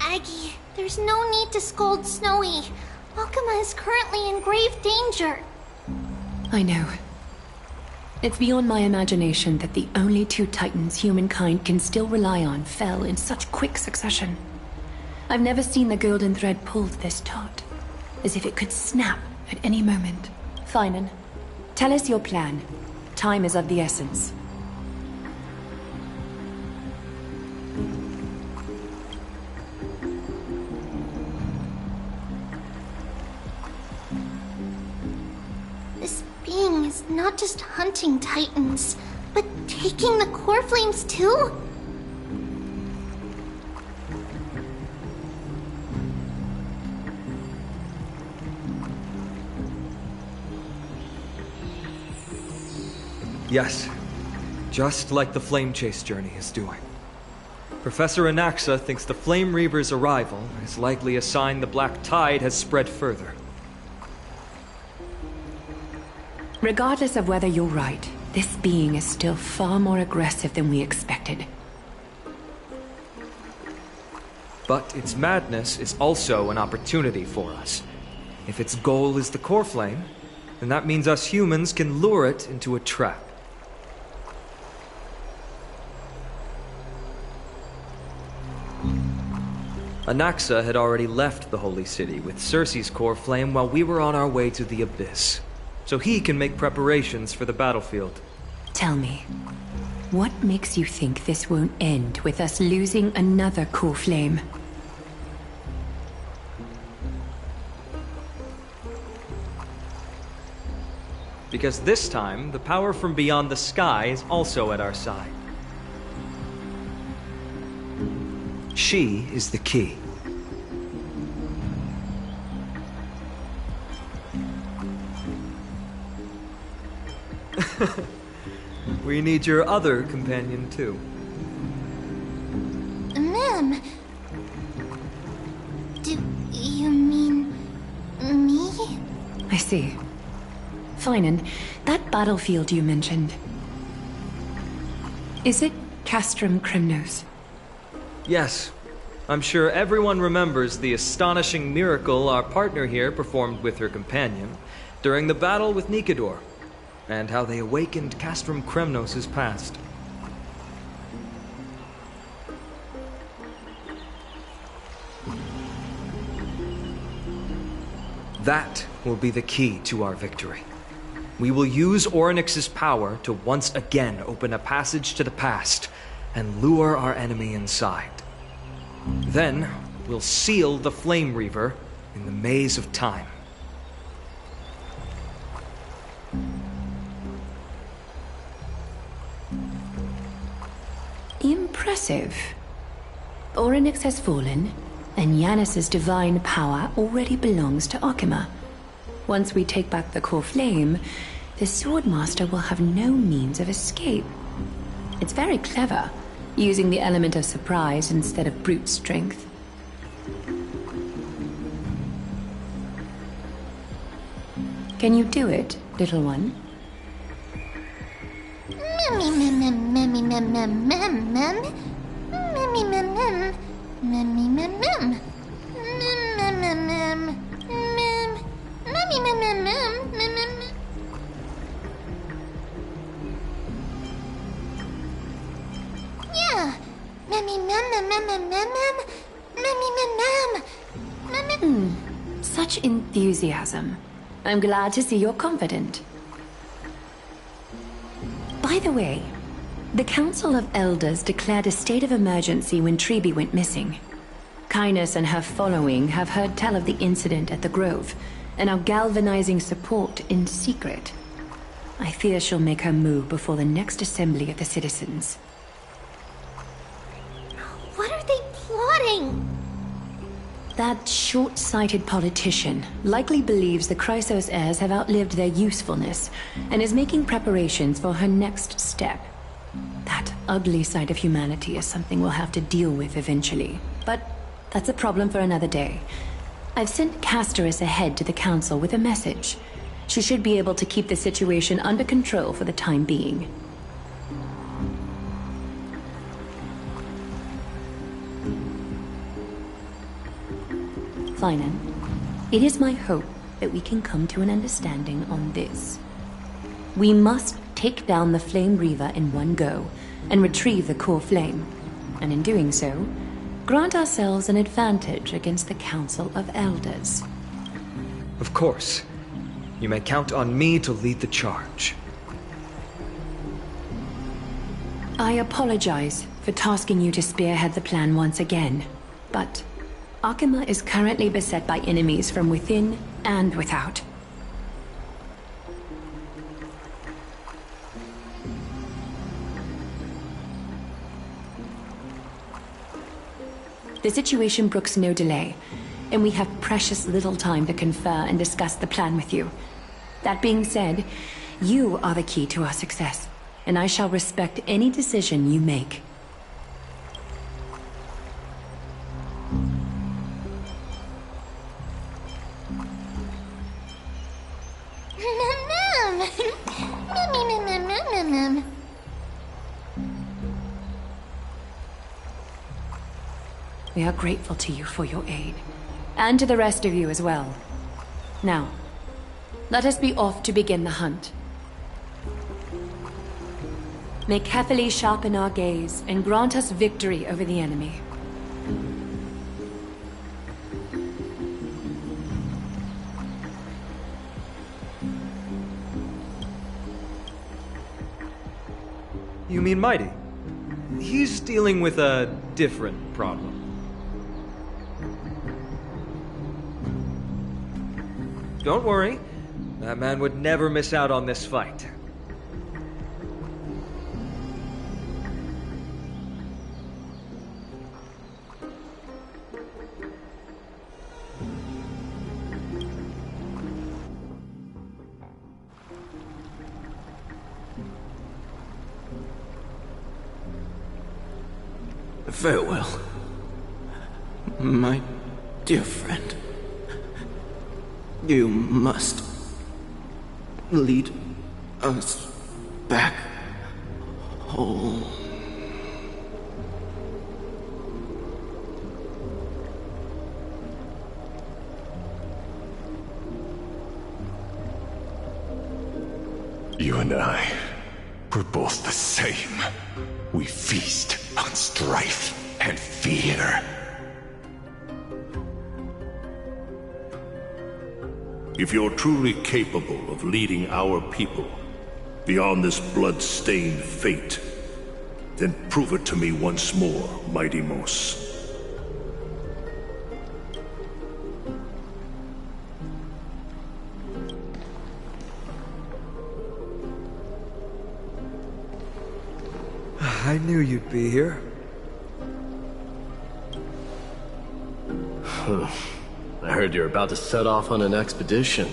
Aggie, there's no need to scold Snowy. Alchema is currently in grave danger. I know. It's beyond my imagination that the only two titans humankind can still rely on fell in such quick succession. I've never seen the golden thread pulled this taut, as if it could snap at any moment. Finan, tell us your plan. Time is of the essence. This being is not just hunting titans, but taking the core flames too? Yes, just like the Flame Chase journey is doing. Professor Anaxa thinks the Flame Reaver's arrival is likely a sign the Black Tide has spread further. Regardless of whether you're right, this being is still far more aggressive than we expected. But its madness is also an opportunity for us. If its goal is the core flame, then that means us humans can lure it into a trap. Anaxa had already left the Holy City with Circe's core flame while we were on our way to the Abyss, so he can make preparations for the battlefield. Tell me, what makes you think this won't end with us losing another core flame? Because this time, the power from beyond the sky is also at our side. She is the key. We need your other companion, too. Ma'am. Do you mean me? I see. Finan, that battlefield you mentioned. Is it Castrum Kremnos? Yes. I'm sure everyone remembers the astonishing miracle our partner here performed with her companion during the battle with Nikador, and how they awakened Castrum Kremnos' past. That will be the key to our victory. We will use Orynyx's power to once again open a passage to the past and lure our enemy inside. Then, we'll seal the Flame Reaver in the maze of time. Impressive. Orynyx has fallen, and Yanis's divine power already belongs to Alchema. Once we take back the core flame, the Swordmaster will have no means of escape. It's very clever, using the element of surprise instead of brute strength. Can you do it, little one? Yeah. Such enthusiasm. I'm glad to see you're confident. By the way, the Council of Elders declared a state of emergency when Treeby went missing. Kynus and her following have heard tell of the incident at the Grove, and are galvanizing support in secret. I fear she'll make her move before the next assembly of the citizens. What are they plotting? That short-sighted politician likely believes the Chrysos heirs have outlived their usefulness, and is making preparations for her next step. That ugly side of humanity is something we'll have to deal with eventually, but that's a problem for another day. I've sent Castorus ahead to the council with a message. She should be able to keep the situation under control for the time being. Finan, it is my hope that we can come to an understanding on this. We must take down the Flame Reaver in one go, and retrieve the core flame, and in doing so, grant ourselves an advantage against the Council of Elders. Of course. You may count on me to lead the charge. I apologize for tasking you to spearhead the plan once again, but Akima is currently beset by enemies from within and without. The situation brooks no delay, and we have precious little time to confer and discuss the plan with you. That being said, you are the key to our success, and I shall respect any decision you make. We are grateful to you for your aid, and to the rest of you as well. Now, let us be off to begin the hunt. May Kefili sharpen our gaze and grant us victory over the enemy. You mean Mighty? He's dealing with a different problem. Don't worry. That man would never miss out on this fight. Farewell, my dear friend. You must lead us back home. You and I, we're both the same. We feast on strife and fear. If you're truly capable of leading our people beyond this blood-stained fate, then prove it to me once more, Mighty Mos. I knew you'd be here. I heard you're about to set off on an expedition.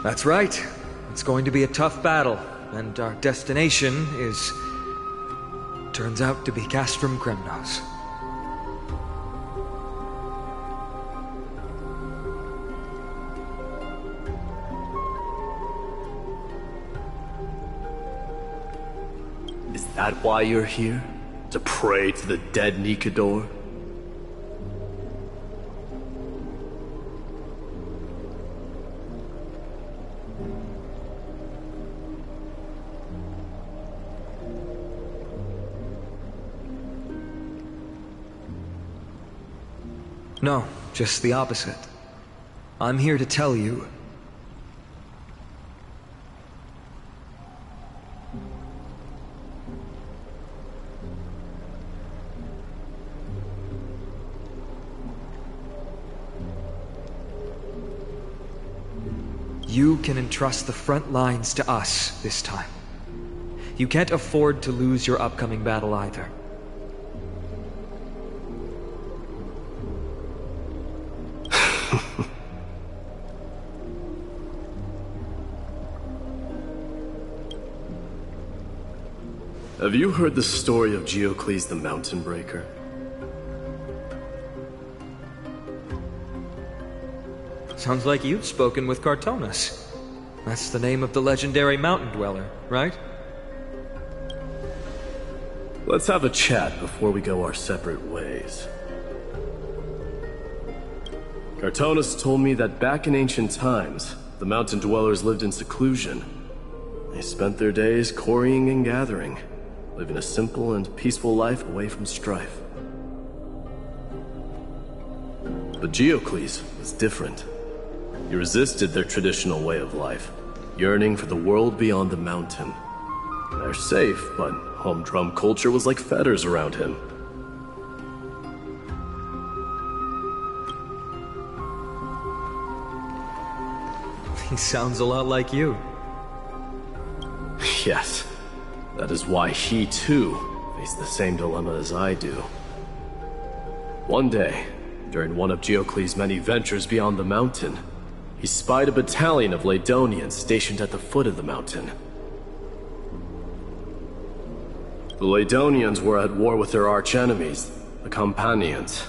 That's right. It's going to be a tough battle, and our destination is... turns out to be Castrum Kremnos. Is that why you're here? To pray to the dead Nikador? No, just the opposite. I'm here to tell you... You can entrust the front lines to us this time. You can't afford to lose your upcoming battle either. Have you heard the story of Geocles the Mountain Breaker? Sounds like you've spoken with Cartonas. That's the name of the legendary mountain dweller, right? Let's have a chat before we go our separate ways. Cartonas told me that back in ancient times, the mountain dwellers lived in seclusion. They spent their days quarrying and gathering, living a simple and peaceful life away from strife. But Geocles was different. He resisted their traditional way of life, yearning for the world beyond the mountain. They're safe, but humdrum culture was like fetters around him. He sounds a lot like you. Yes. That is why he, too, faced the same dilemma as I do. One day, during one of Geocles' many ventures beyond the mountain, he spied a battalion of Ladonians stationed at the foot of the mountain. The Ladonians were at war with their arch-enemies, the Companions,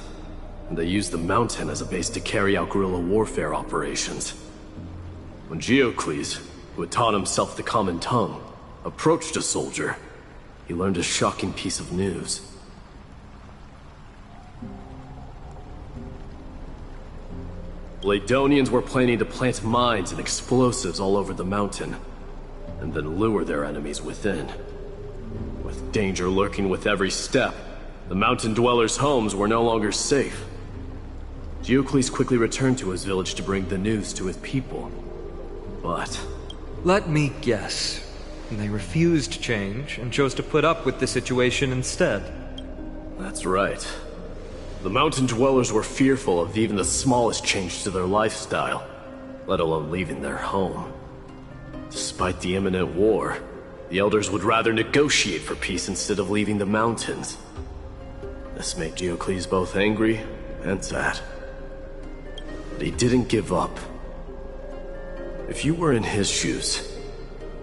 and they used the mountain as a base to carry out guerrilla warfare operations. When Geocles, who had taught himself the common tongue, approached a soldier, he learned a shocking piece of news. Ladonians were planning to plant mines and explosives all over the mountain, and then lure their enemies within. With danger lurking with every step, the mountain dwellers' homes were no longer safe. Geocles quickly returned to his village to bring the news to his people. But... Let me guess. They refused change and chose to put up with the situation instead. That's right. The mountain dwellers were fearful of even the smallest change to their lifestyle, let alone leaving their home. Despite the imminent war, the elders would rather negotiate for peace instead of leaving the mountains. This made Geocles both angry and sad. But he didn't give up. If you were in his shoes,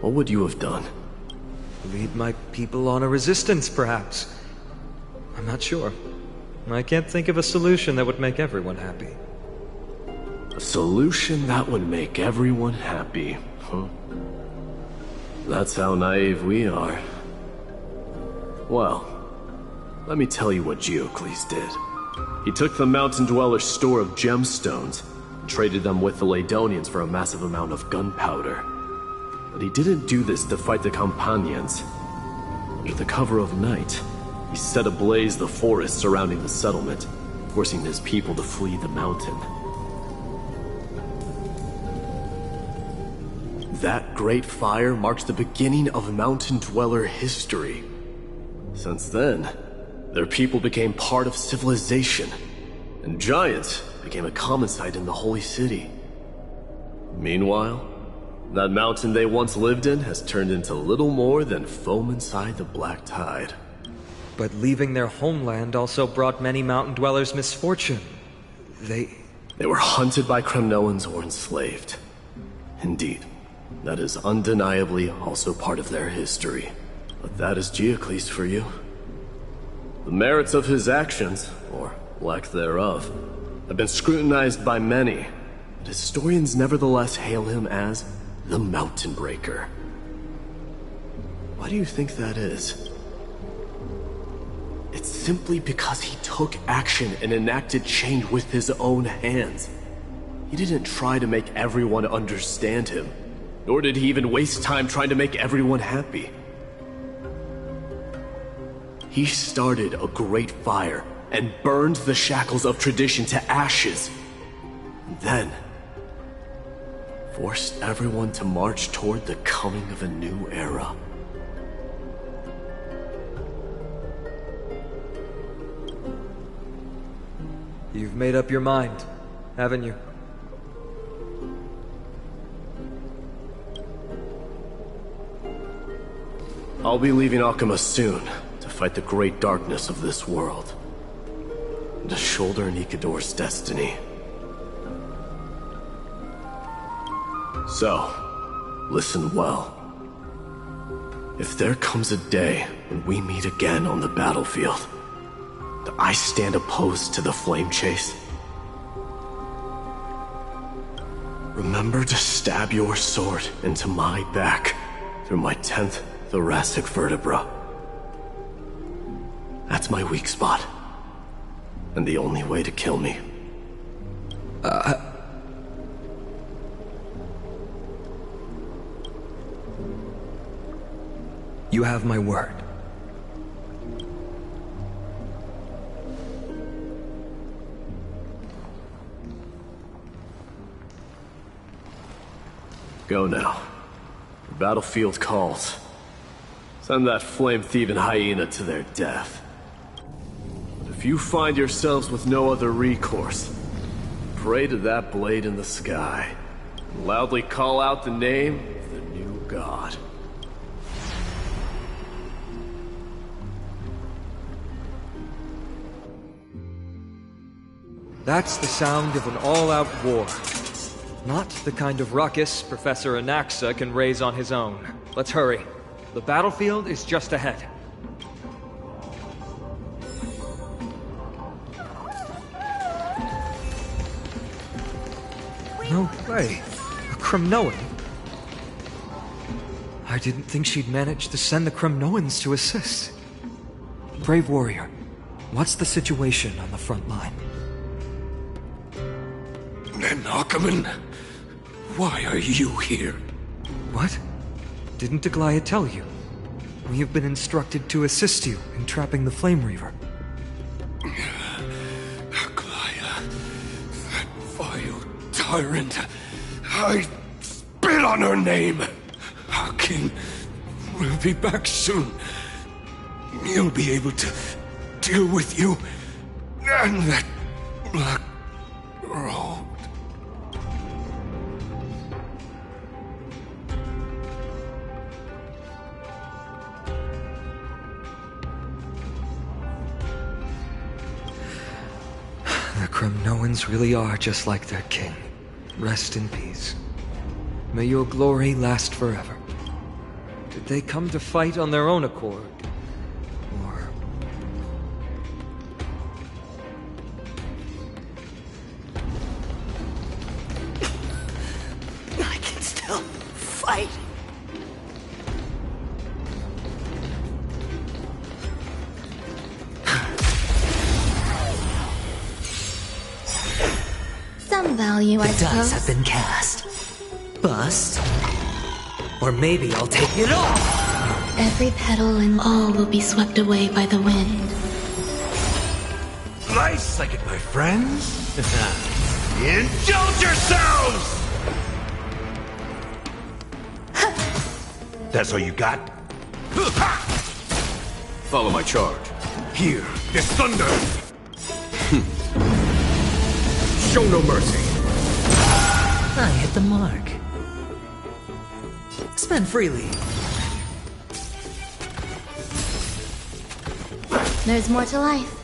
what would you have done? Lead my people on a resistance, perhaps. I'm not sure. I can't think of a solution that would make everyone happy. A solution that would make everyone happy, huh? That's how naive we are. Well, let me tell you what Geocles did. He took the mountain dwellers' store of gemstones and traded them with the Ladonians for a massive amount of gunpowder. But he didn't do this to fight the Companions. Under the cover of night, he set ablaze the forest surrounding the settlement, forcing his people to flee the mountain. That great fire marks the beginning of mountain dweller history. Since then, their people became part of civilization, and giants became a common sight in the holy city. Meanwhile, that mountain they once lived in has turned into little more than foam inside the black tide. But leaving their homeland also brought many mountain dwellers misfortune. They were hunted by Kremnoans or enslaved. Indeed, that is undeniably also part of their history. But that is Geocles for you. The merits of his actions, or lack thereof, have been scrutinized by many, but historians nevertheless hail him as the Mountain Breaker. Why do you think that is? It's simply because he took action and enacted change with his own hands. He didn't try to make everyone understand him, nor did he even waste time trying to make everyone happy. He started a great fire and burned the shackles of tradition to ashes. And then forced everyone to march toward the coming of a new era. You've made up your mind, haven't you? I'll be leaving Akuma soon to fight the great darkness of this world, and to shoulder Nikador's destiny. So, listen well. If there comes a day when we meet again on the battlefield, that I stand opposed to the flame chase, remember to stab your sword into my back through my 10th thoracic vertebra. That's my weak spot, and the only way to kill me. You have my word. Go now. The battlefield calls. Send that flame-thieving hyena to their death. But if you find yourselves with no other recourse, pray to that blade in the sky, and loudly call out the name of the new god. That's the sound of an all-out war. Not the kind of ruckus Professor Anaxa can raise on his own. Let's hurry. The battlefield is just ahead. No way. A Kremnoan? I didn't think she'd manage to send the Kremnoans to assist. Brave warrior, what's the situation on the front line? Akuman, why are you here? What? Didn't Aglaya tell you? We have been instructed to assist you in trapping the Flame Reaver. Aglaya, that vile tyrant. I spit on her name. Our king will be back soon. He'll be able to deal with you and that black robe. The Kremnoans really are just like their king. Rest in peace. May your glory last forever. Did they come to fight on their own accord? Or... I can still fight. Some value, I The suppose. dice have been cast. Bust. Or maybe I'll take it off. Every petal and all will be swept away by the wind. Nice, like it, my friends. Indulge yourselves! That's all you got? Follow my charge. Here, this thunder! Show no mercy. I hit the mark. Spend freely. There's more to life.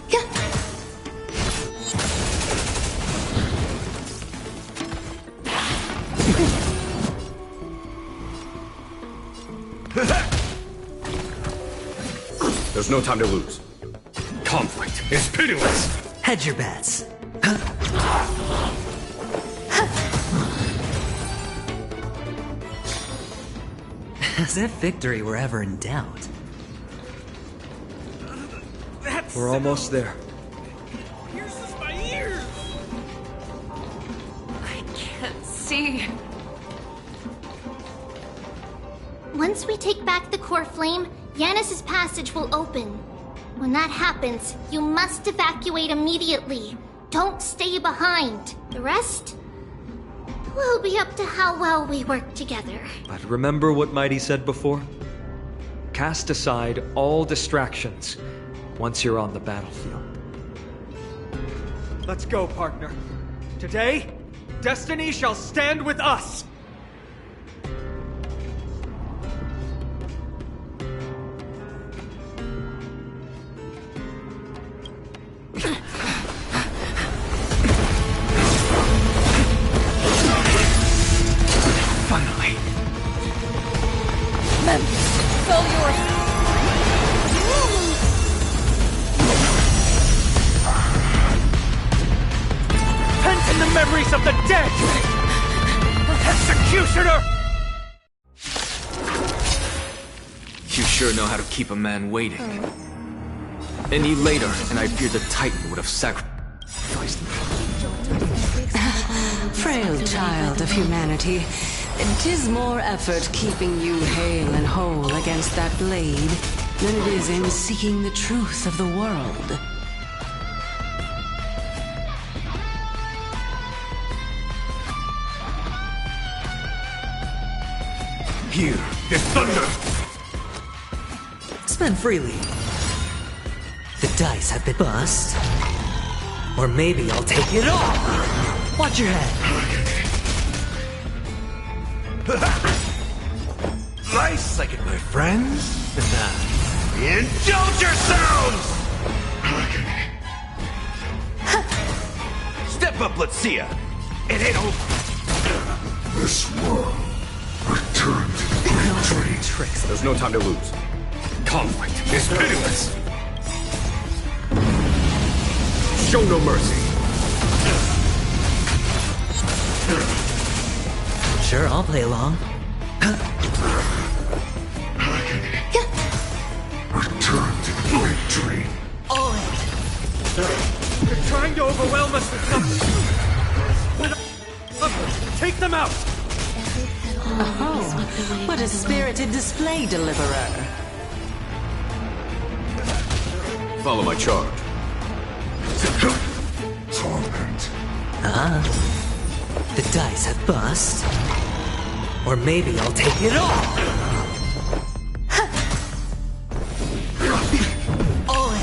There's no time to lose. Conflict is pitiless. Hedge your bets. As if victory were ever in doubt. We're almost there. Pierces my ears! I can't see. Once we take back the core flame, Yanis's passage will open. When that happens, you must evacuate immediately. Don't stay behind. The rest will be up to how well we work together. But remember what Mighty said before? Cast aside all distractions once you're on the battlefield. Let's go, partner. Today, destiny shall stand with us! Finally. Men, it's all yours. Pent in the memories of the dead! Executioner! You sure know how to keep a man waiting. Any later, and I fear the Titan would have sacrificed me. Frail child of humanity, 'tis more effort keeping you hale and whole against that blade than it is in seeking the truth of the world. Here, this thunder! Spend freely. The dice have been bust. Or maybe I'll take it all! Watch your head! Nice like it, my friends. Indulge yourselves! Step up, let's see ya. It ain't over. This world returned to the great tree. Tricks. There's no time to lose. Conflict is pitiless. Show no mercy. Sure, I'll play along. Return to the great tree. All in. They're trying to overwhelm us with something. Take them out! Oh, what a spirited display, Deliverer. Follow my charge. Torment. The dice have bust. Or maybe I'll take it all! All in.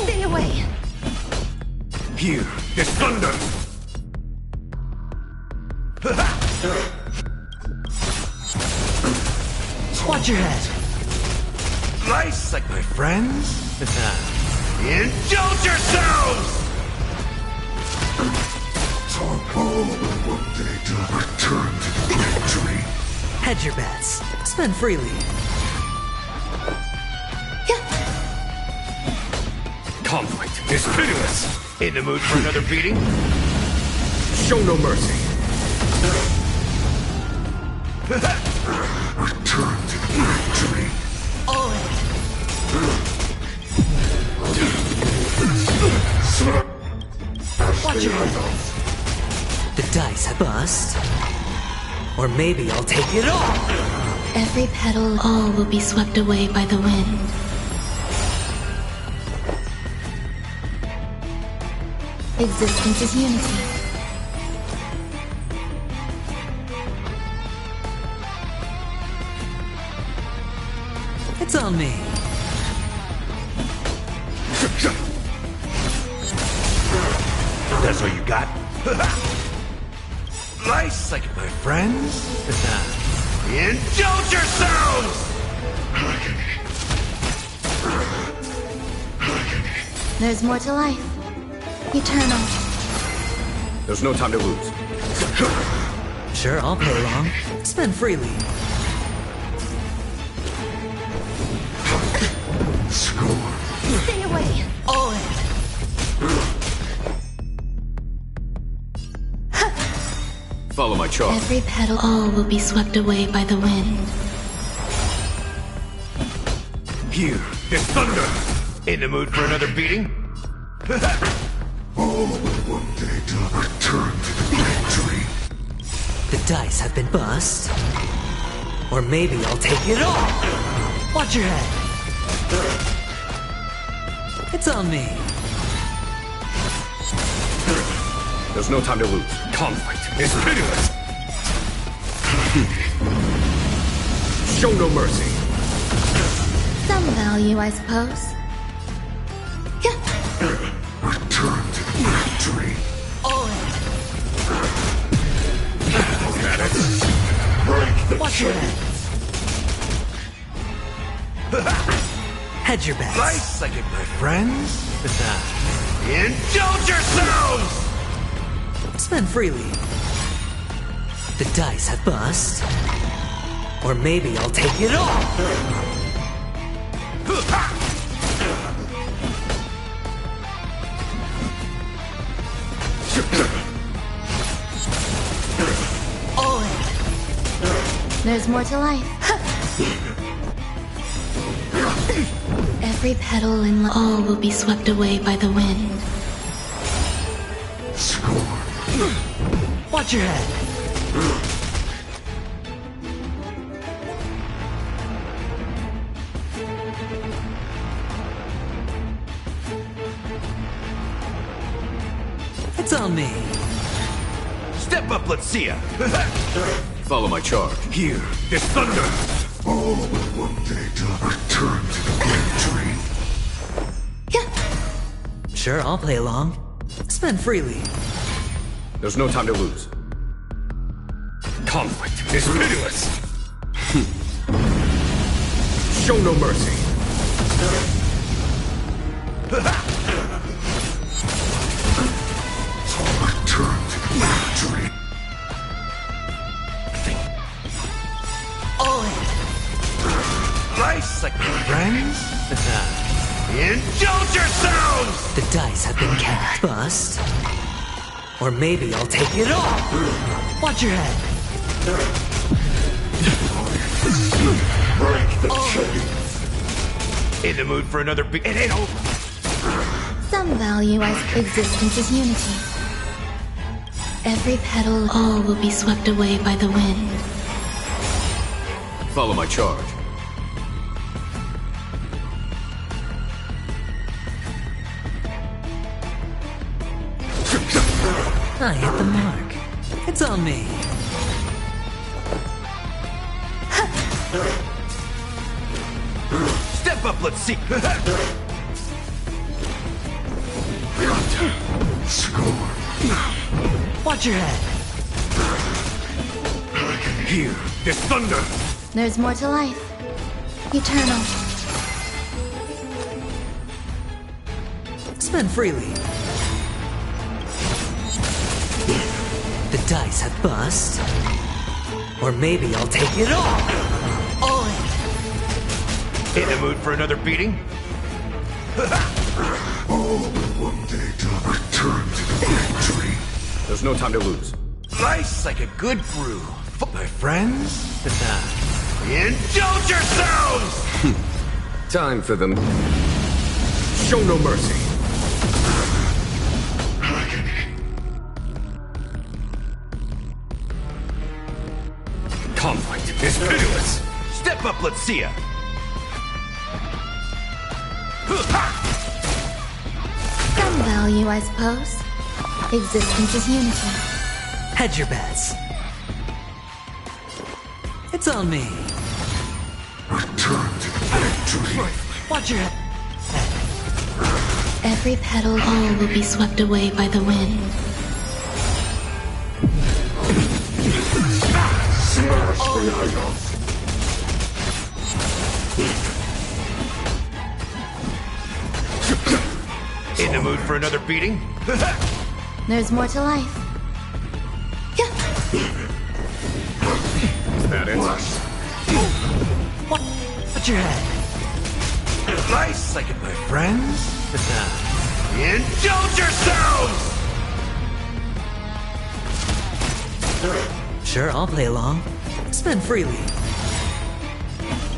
Stay away. Here, this thunder! Watch your head! Nice like my friends. Indulge yourselves! Return to the great tree. Hedge your bets. Spend freely. Conflict is pitiless. In the mood for another beating? Show no mercy. Return to the great tree. All in. Watch your head. The dice have bust. Or maybe I'll take it all! Every petal, all will be swept away by the wind. Existence is unity. It's on me. That's all you got? Nice like it, my friends. Indulge yourselves! There's more to life. Eternal. There's no time to lose. Sure, I'll play along. Spend freely. Stay away. All in. Follow my charge. Every petal, all will be swept away by the wind. Here, this thunder. In the mood for another beating? All will one day return to the great tree. The dice have been bust. Or maybe I'll take it all! Watch your head! It's on me. There's no time to lose. Conflict is pitiless. Show no mercy. Some value, I suppose. Return to the factory. Got it. Break the Watch your chain. Hedge your bets. Nice second, my friends. Indulge yourselves! Spend freely. The dice have bust. Or maybe I'll take it all. All in. There's more to life. Every petal in all will be swept away by the wind. Watch your head. It's on me. Step up, let's see ya. Follow my charge. Here, this thunder. All will one day to return to the factory. Sure, I'll play along. Spend freely. There's no time to lose. Conflict is pitiless. Show no mercy. Return to the factory. All in. Nice, like friends. Indulge yourselves! The dice have been cast. Bust. Or maybe I'll take it all. Watch your head. Break the chain. In the mood for another beat? It ain't over. Some value as existence is unity. Every petal, all will be swept away by the wind. Follow my charge. I hit the mark. It's on me. Step up, let's see. Score. Watch your head. Here, this thunder. There's more to life. Eternal. Spend freely. The dice have bust. Or maybe I'll take it all. All in. In the mood for another beating? All will one day to return to the factory. There's no time to lose. Nice like a good brew. My friends? Indulge yourselves! Time for them. Show no mercy. Conflict is pitiless. Step up, let's see ya. Some value, I suppose. Existence is unity. Hedge your bets. It's on me. Return to the factory. Watch your head. Every petal, all will be swept away by the wind. Smash the idols. In the mood for another beating? There's more to life. Is that it? Watch your head. Nice like it, my friends. Indulge yourselves! Sure, I'll play along. Spend freely.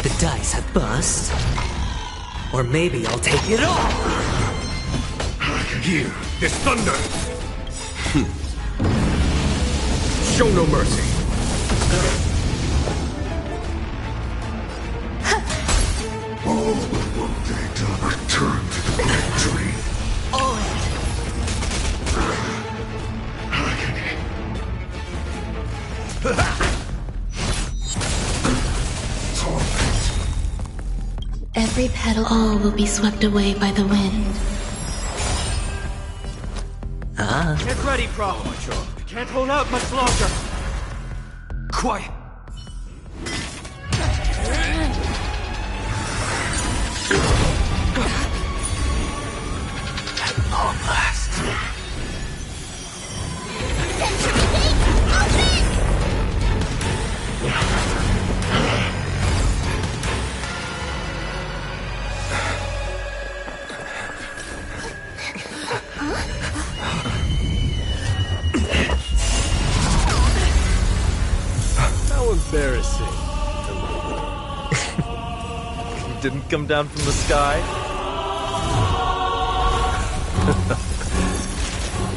The dice have bust. Or maybe I'll take it all. Here, this thunder. Show no mercy. All will one day return to the victory. Every petal, all will be swept away by the wind. Get ready, Prof. Can't hold out much longer. Quiet. At long last. How embarrassing. You didn't come down from the sky?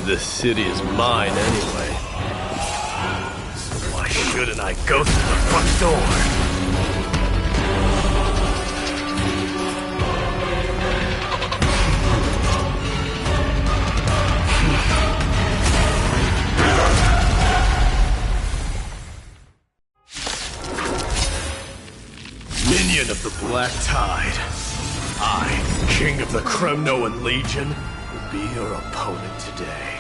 This city is mine anyway. So why shouldn't I go through the front door? Minion of the Black Tide, I, King of the Kremnoan Legion, will be your opponent today.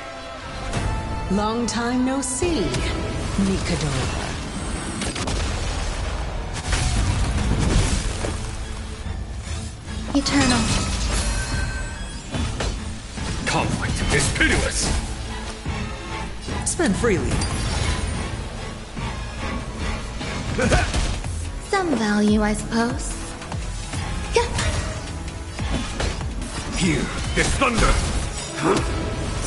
Long time no see, Mikador. Eternal. Conflict is pitiless. Spend freely. Some value, I suppose. Here is thunder.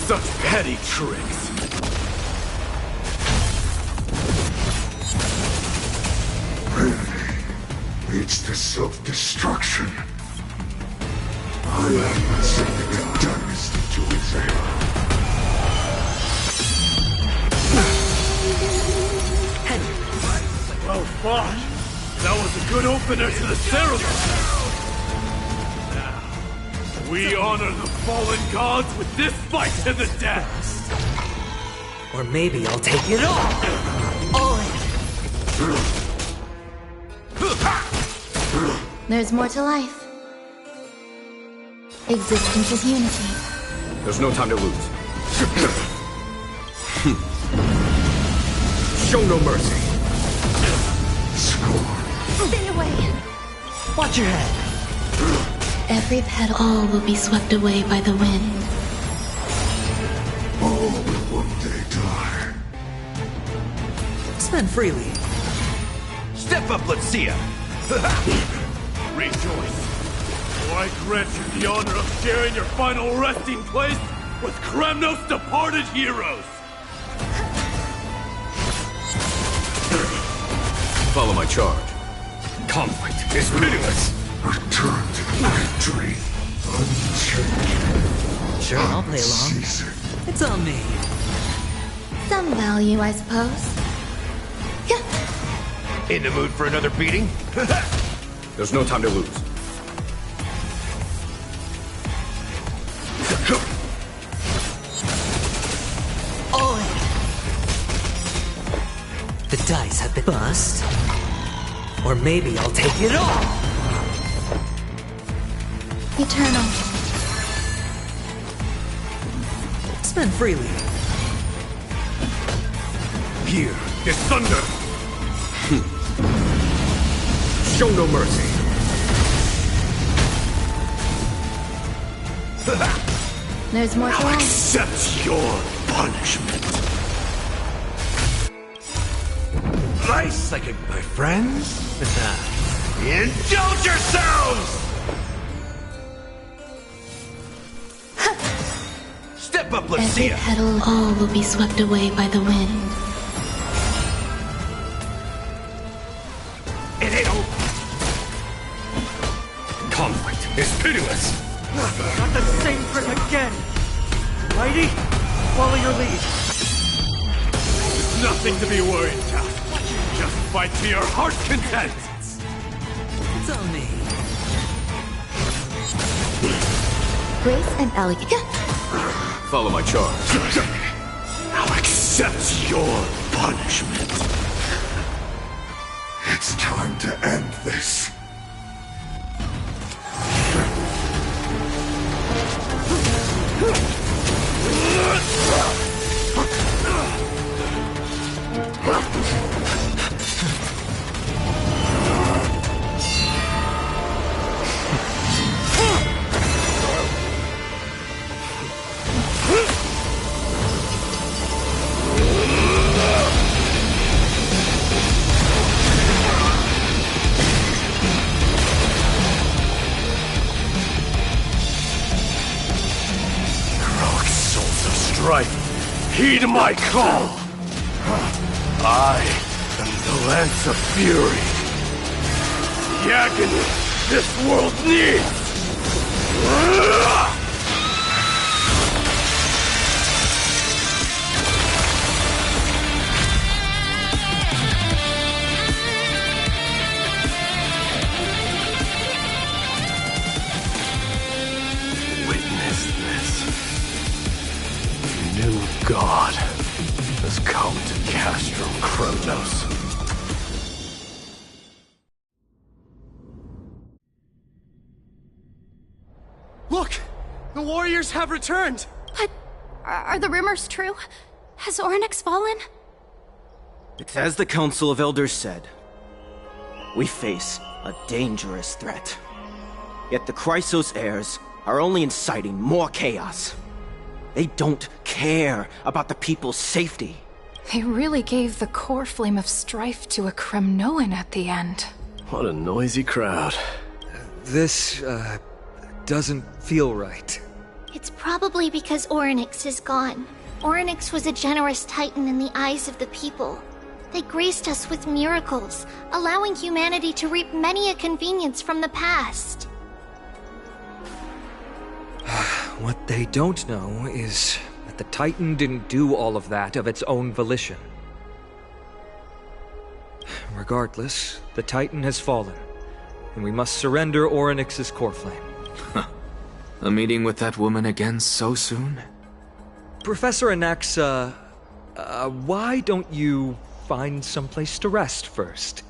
Such petty tricks. Really leads to self-destruction. I am sending a dynasty to its end. Well fought. That was a good opener to the ceremony. Now, we honor the fallen gods with this fight to the death. Or maybe I'll take it all. There's more to life. Existence is unity. There's no time to lose. Show no mercy. Stay away! Watch your head. Every petal, all will be swept away by the wind. All will one day die. Spend freely. Step up, let's see ya. Rejoice. For I grant you the honor of sharing your final resting place with Kremnos' departed heroes. Follow my charge. Conflict is pitiless. Return to the victory. Unchanging. Sure, I'll play along. It's on me. Some value, I suppose. In the mood for another beating? There's no time to lose. The dice have been bust. Or maybe I'll take it all. Eternal. Spend freely. Here is thunder. Show no mercy. There's more to life. Accept your punishment. Nice looking, my friends. Indulge yourselves! Step up, let's see Every ya. petal, all will be swept away by the wind. It ain't over. Conflict is pitiless. Not the same trick again! Mighty, follow your lead. There's nothing to be worried about. Just fight to your heart's content. It's on me. Grace and elegance. Follow my charge. Now accept your punishment. It's time to end this. Heed my call! I am the Lance of Fury. The agony this world needs! Witness this. New God has come to Castro Kronos. Look! The warriors have returned! But are the rumors true? Has Orynyx fallen? It's as the Council of Elders said. We face a dangerous threat. Yet the Chrysos heirs are only inciting more chaos. They don't care about the people's safety. They really gave the core flame of strife to a Kremnoan at the end. What a noisy crowd. This, doesn't feel right. It's probably because Orynyx is gone. Orynyx was a generous titan in the eyes of the people. They graced us with miracles, allowing humanity to reap many a convenience from the past. What they don't know is that the Titan didn't do all of that of its own volition. Regardless, the Titan has fallen, and we must surrender Orynyx's core flame. A meeting with that woman again so soon? Professor Anaxa, why don't you find someplace to rest first?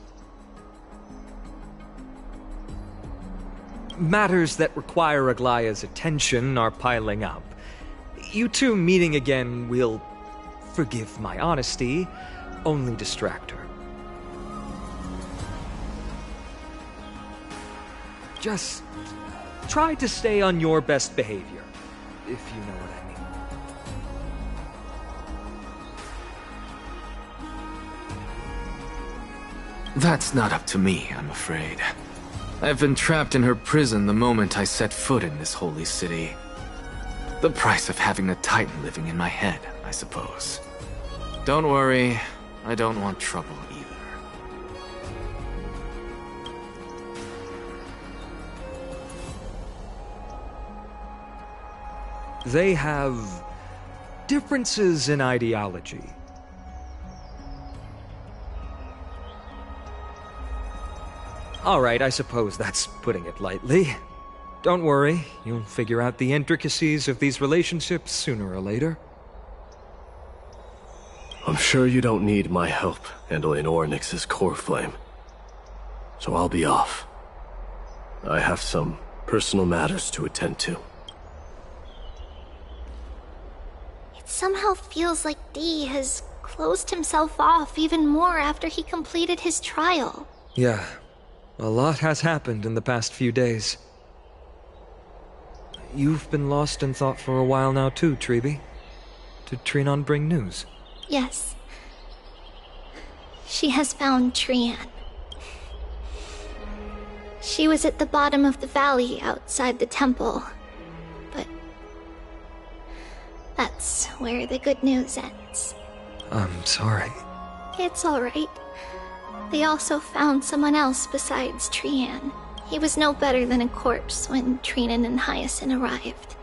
Matters that require Aglaya's attention are piling up. You two meeting again will, forgive my honesty, only distract her. Just try to stay on your best behavior, if you know what I mean. That's not up to me, I'm afraid. I've been trapped in her prison the moment I set foot in this holy city. The price of having a Titan living in my head, I suppose. Don't worry, I don't want trouble either. They have differences in ideology. Alright, I suppose that's putting it lightly. Don't worry, you'll figure out the intricacies of these relationships sooner or later. I'm sure you don't need my help handling Orynyx's core flame. So I'll be off. I have some personal matters to attend to. It somehow feels like D has closed himself off even more after he completed his trial. Yeah, a lot has happened in the past few days. You've been lost in thought for a while now too, Treeby. Did Trinon bring news? Yes. She has found Trian. She was at the bottom of the valley outside the temple. But that's where the good news ends. I'm sorry. It's alright. They also found someone else besides Trian. He was no better than a corpse when Trinan and Hyacinth arrived.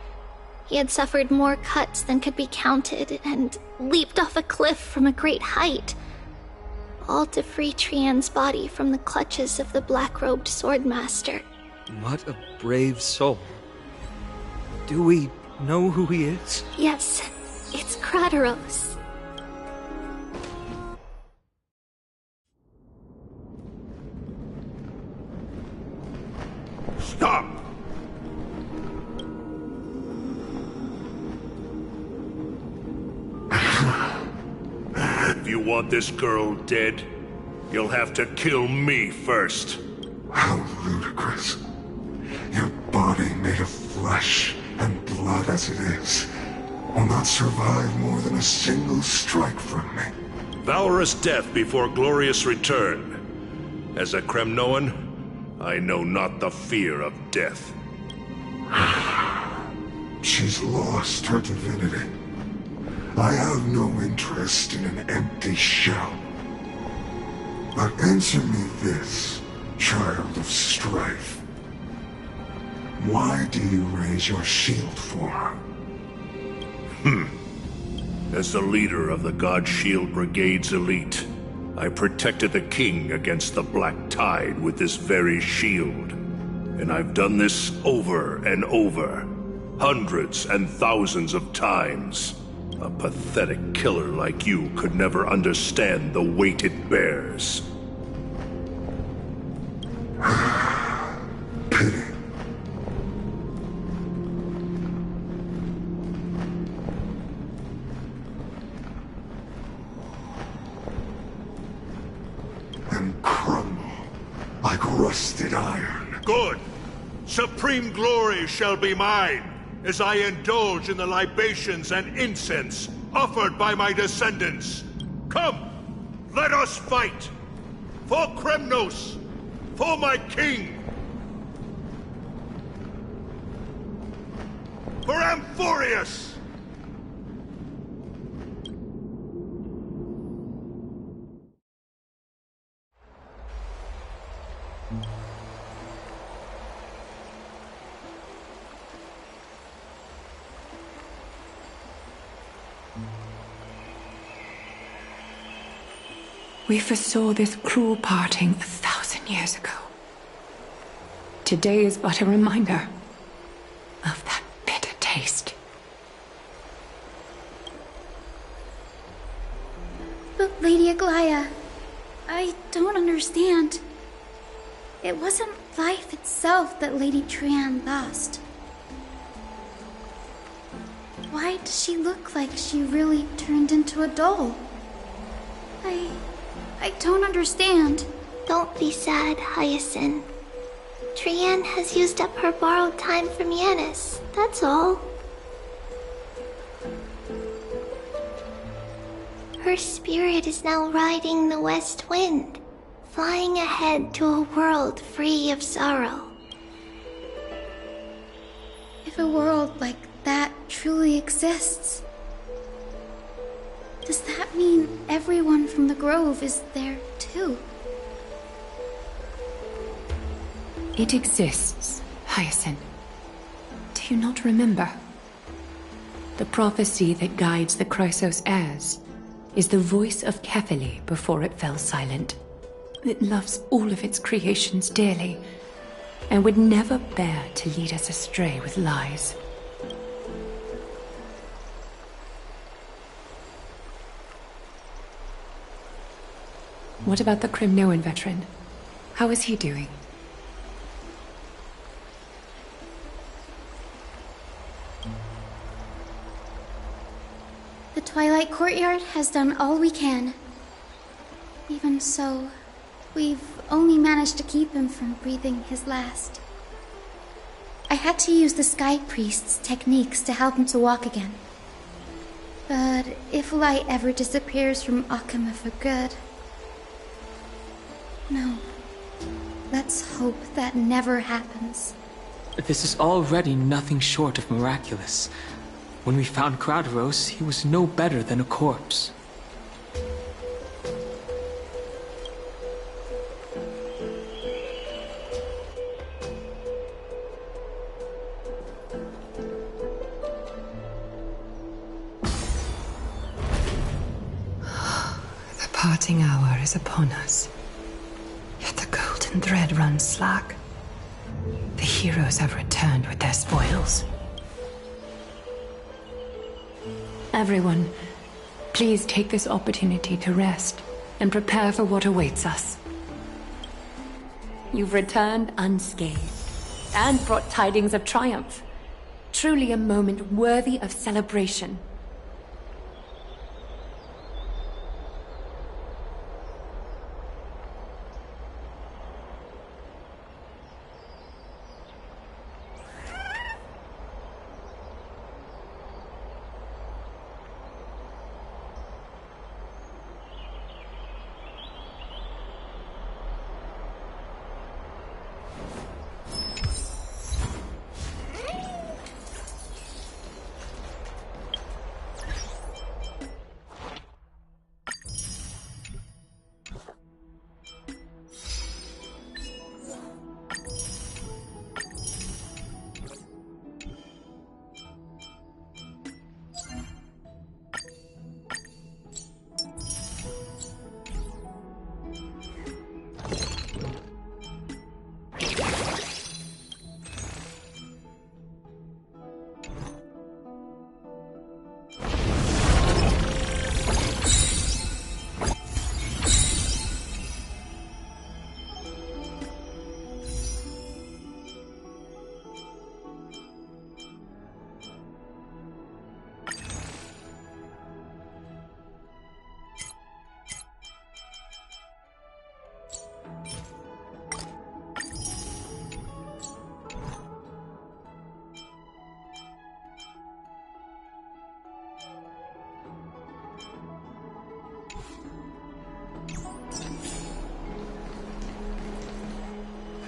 He had suffered more cuts than could be counted and leaped off a cliff from a great height. All to free Trian's body from the clutches of the black-robed swordmaster. What a brave soul. Do we know who he is? Yes, it's Krateros. Stop! If you want this girl dead, you'll have to kill me first. How ludicrous. Your body made of flesh and blood as it is will not survive more than a single strike from me. Valorous death before glorious return. As a Kremnoan, I know not the fear of death. She's lost her divinity. I have no interest in an empty shell. But answer me this, child of strife. Why do you raise your shield for her? As the leader of the God Shield Brigade's elite, I protected the king against the Black Tide with this very shield. And I've done this over and over, hundreds and thousands of times. A pathetic killer like you could never understand the weight it bears. Pity. And crumble like rusted iron. Good. Supreme glory shall be mine, as I indulge in the libations and incense offered by my descendants. Come, let us fight! For Kremnos! For my king! For Amphorius! We foresaw this cruel parting 1,000 years ago. Today is but a reminder of that bitter taste. But Lady Aglaya, I don't understand. It wasn't life itself that Lady Trian lost. Why does she look like she really turned into a doll? I don't understand. Don't be sad, Hyacinth. Trian has used up her borrowed time from Yanis, that's all. Her spirit is now riding the west wind, flying ahead to a world free of sorrow. If a world like that truly exists, does that mean everyone from the Grove is there too? It exists, Hyacinth. Do you not remember? The prophecy that guides the Chrysos heirs is the voice of Kefili before it fell silent. It loves all of its creations dearly, and would never bear to lead us astray with lies. What about the Kremnoan veteran? How is he doing? The Twilight Courtyard has done all we can. Even so, we've only managed to keep him from breathing his last. I had to use the Sky Priest's techniques to help him to walk again. But if light ever disappears from Akama for good... No. Let's hope that never happens. This is already nothing short of miraculous. When we found Krateros, he was no better than a corpse. The parting hour is upon us. Yet the golden thread runs slack. The heroes have returned with their spoils. Everyone, please take this opportunity to rest and prepare for what awaits us. You've returned unscathed and brought tidings of triumph. Truly a moment worthy of celebration.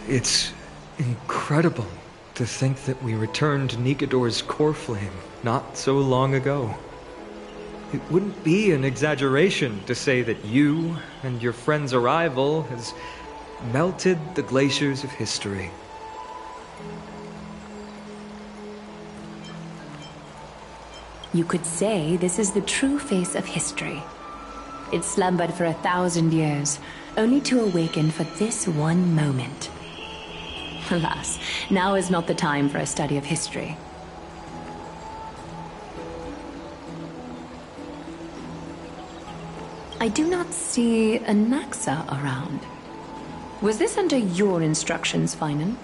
It's incredible to think that we returned Nikador's core flame not so long ago. It wouldn't be an exaggeration to say that you and your friend's arrival has melted the glaciers of history. You could say this is the true face of history. It slumbered for 1,000 years, only to awaken for this one moment. Alas, now is not the time for a study of history. I do not see a Naxa around. Was this under your instructions, Finan?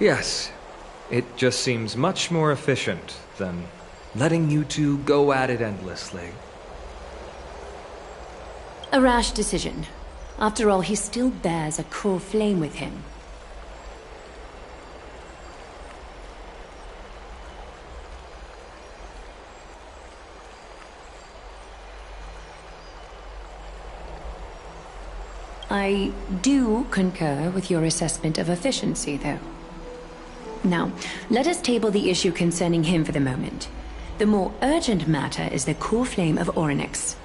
Yes. It just seems much more efficient than letting you two go at it endlessly. A rash decision. After all, he still bears a core flame with him. I do concur with your assessment of efficiency, though. Now, let us table the issue concerning him for the moment. The more urgent matter is the core flame of Orynyx.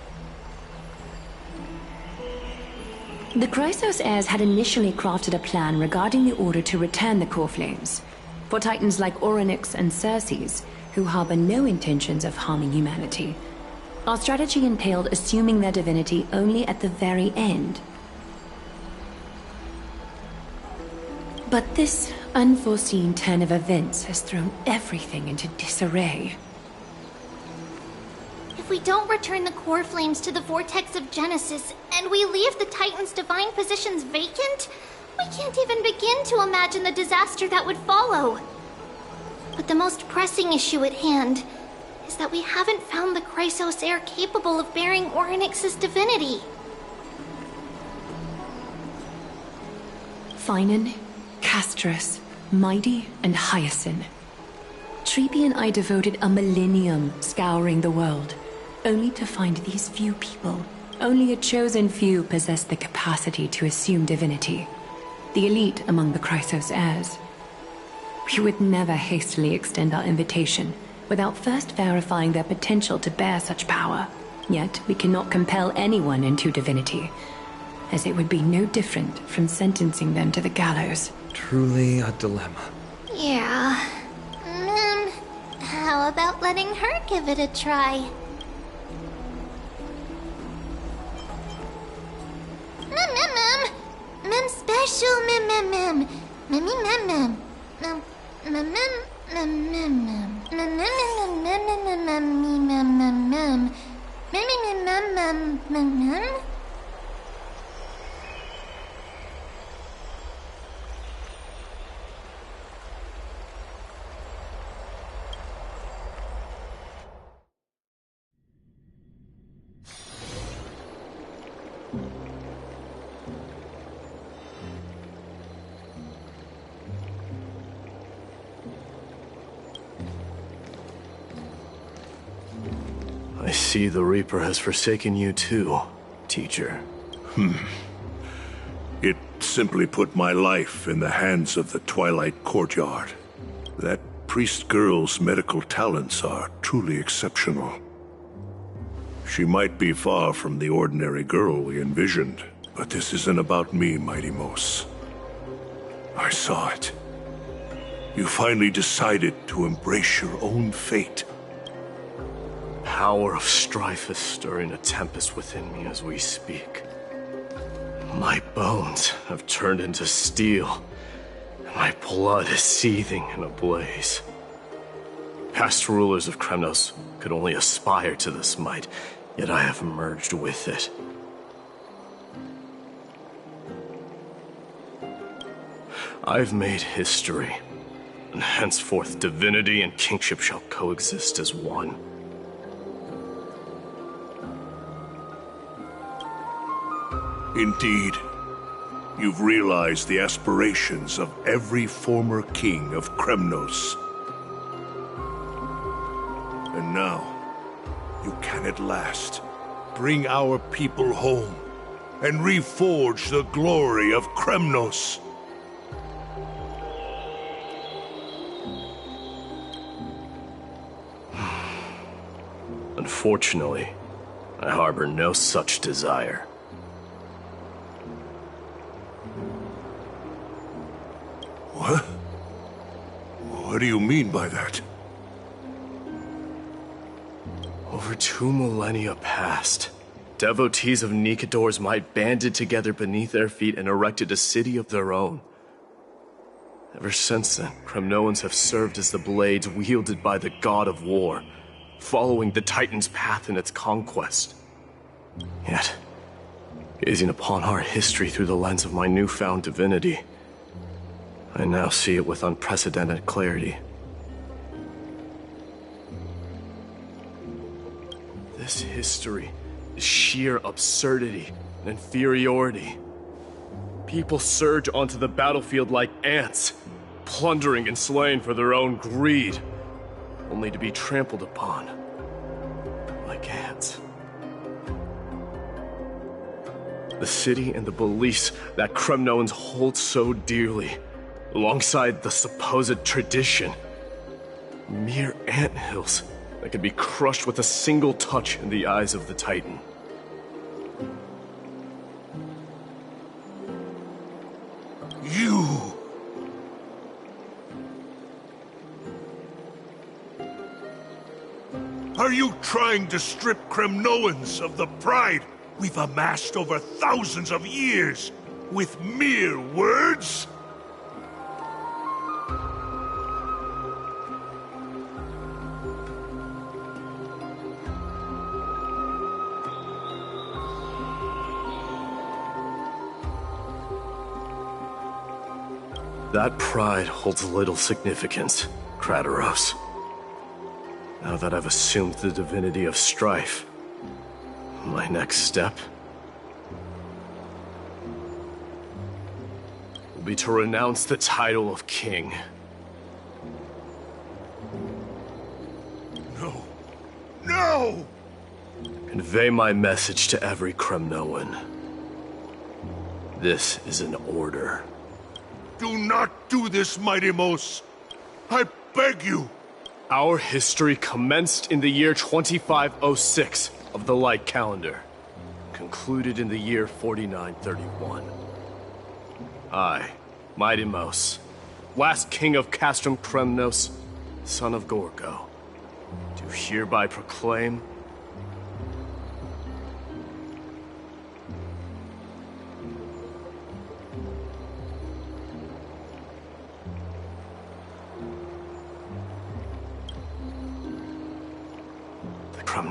The Chrysos heirs had initially crafted a plan regarding the order to return the core flames. For titans like Orynyx and Circes, who harbor no intentions of harming humanity, our strategy entailed assuming their divinity only at the very end. But this unforeseen turn of events has thrown everything into disarray. If we don't return the core flames to the vortex of Genesis, and we leave the Titan's divine positions vacant, we can't even begin to imagine the disaster that would follow. But the most pressing issue at hand is that we haven't found the Chrysos heir capable of bearing Orynyx's divinity. Finan, Castras, Mighty, and Hyacinth. Treepy and I devoted a millennium scouring the world, only to find these few people. Only a chosen few possess the capacity to assume divinity. The elite among the Chrysos heirs. We would never hastily extend our invitation without first verifying their potential to bear such power. Yet we cannot compel anyone into divinity, as it would be no different from sentencing them to the gallows. Truly a dilemma. Yeah. How about letting her give it a try? Mem special mem. I see the Reaper has forsaken you too, teacher. It simply put my life in the hands of the Twilight Courtyard. That priest girl's medical talents are truly exceptional. She might be far from the ordinary girl we envisioned, but this isn't about me, Mighty Mos. I saw it. You finally decided to embrace your own fate. Power of strife is stirring a tempest within me as we speak. My bones have turned into steel, and my blood is seething in a blaze. Past rulers of Kremnos could only aspire to this might, yet I have merged with it. I've made history, and henceforth divinity and kingship shall coexist as one. Indeed, you've realized the aspirations of every former king of Kremnos. And now, you can at last bring our people home and reforge the glory of Kremnos. Unfortunately, I harbor no such desire. What? What do you mean by that? Over 2 millennia past, devotees of Nikador's might banded together beneath their feet and erected a city of their own. Ever since then, Kremnoans have served as the blades wielded by the god of war, following the Titan's path in its conquest. Yet, gazing upon our history through the lens of my newfound divinity, I now see it with unprecedented clarity. This history is sheer absurdity and inferiority. People surge onto the battlefield like ants, plundering and slaying for their own greed, only to be trampled upon like ants. The city and the beliefs that Kremnoans hold so dearly, alongside the supposed tradition, mere anthills that could be crushed with a single touch in the eyes of the Titan. You! Are you trying to strip Kremnoans of the pride we've amassed over thousands of years with mere words? That pride holds little significance, Krateros. Now that I've assumed the divinity of strife, my next step will be to renounce the title of king. No. No! Convey my message to every Kremnoan. This is an order. Do not do this, Mighty Mos. I beg you. Our history commenced in the year 2506 of the Light Calendar, concluded in the year 4931. I, Mighty Mos, last king of Castrum Kremnos, son of Gorgo, do hereby proclaim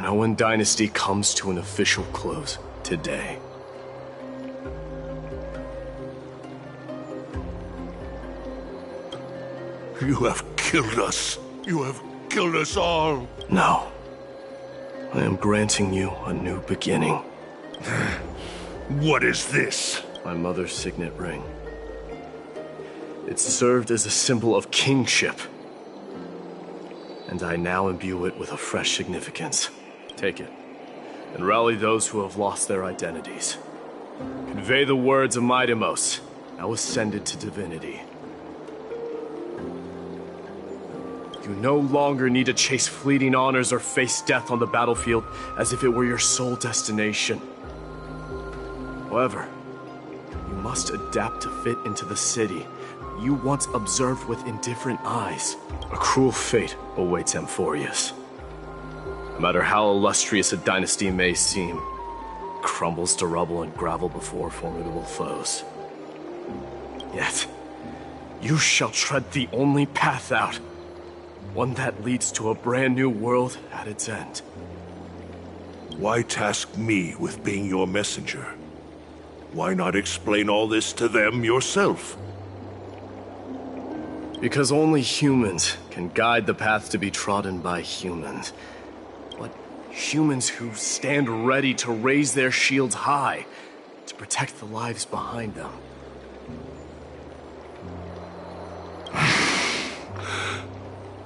Cremnoan dynasty comes to an official close today. You have killed us. You have killed us all. No. I am granting you a new beginning. What is this? My mother's signet ring. It served as a symbol of kingship. And I now imbue it with a fresh significance. Take it, and rally those who have lost their identities. Convey the words of Mabinogi, now ascended to divinity. You no longer need to chase fleeting honors or face death on the battlefield as if it were your sole destination. However, you must adapt to fit into the city you once observed with indifferent eyes. A cruel fate awaits Amphorius. No matter how illustrious a dynasty may seem, it crumbles to rubble and gravel before formidable foes. Yet, you shall tread the only path out, one that leads to a brand new world at its end. Why task me with being your messenger? Why not explain all this to them yourself? Because only humans can guide the path to be trodden by humans. But humans who stand ready to raise their shields high to protect the lives behind them.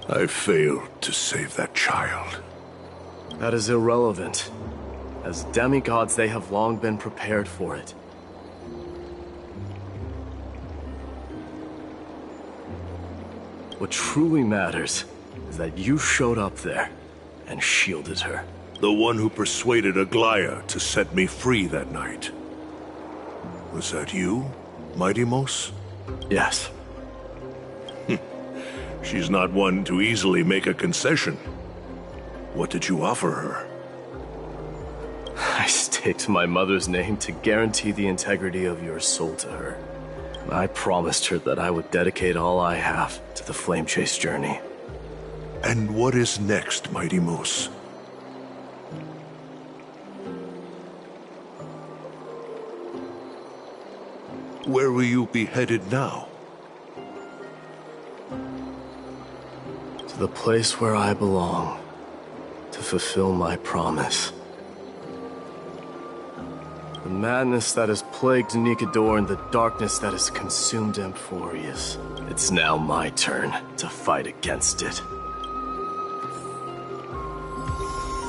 I failed to save that child. That is irrelevant. As demigods, they have long been prepared for it. What truly matters is that you showed up there and shielded her. The one who persuaded Aglaya to set me free that night. Was that you, Mabinogi? Yes. She's not one to easily make a concession. What did you offer her? I staked my mother's name to guarantee the integrity of your soul to her. I promised her that I would dedicate all I have to the Flame Chase journey. And what is next, Mabinogi? Where will you be headed now? To the place where I belong, to fulfill my promise. The madness that has plagued Nikador and the darkness that has consumed Amphorius. It's now my turn to fight against it.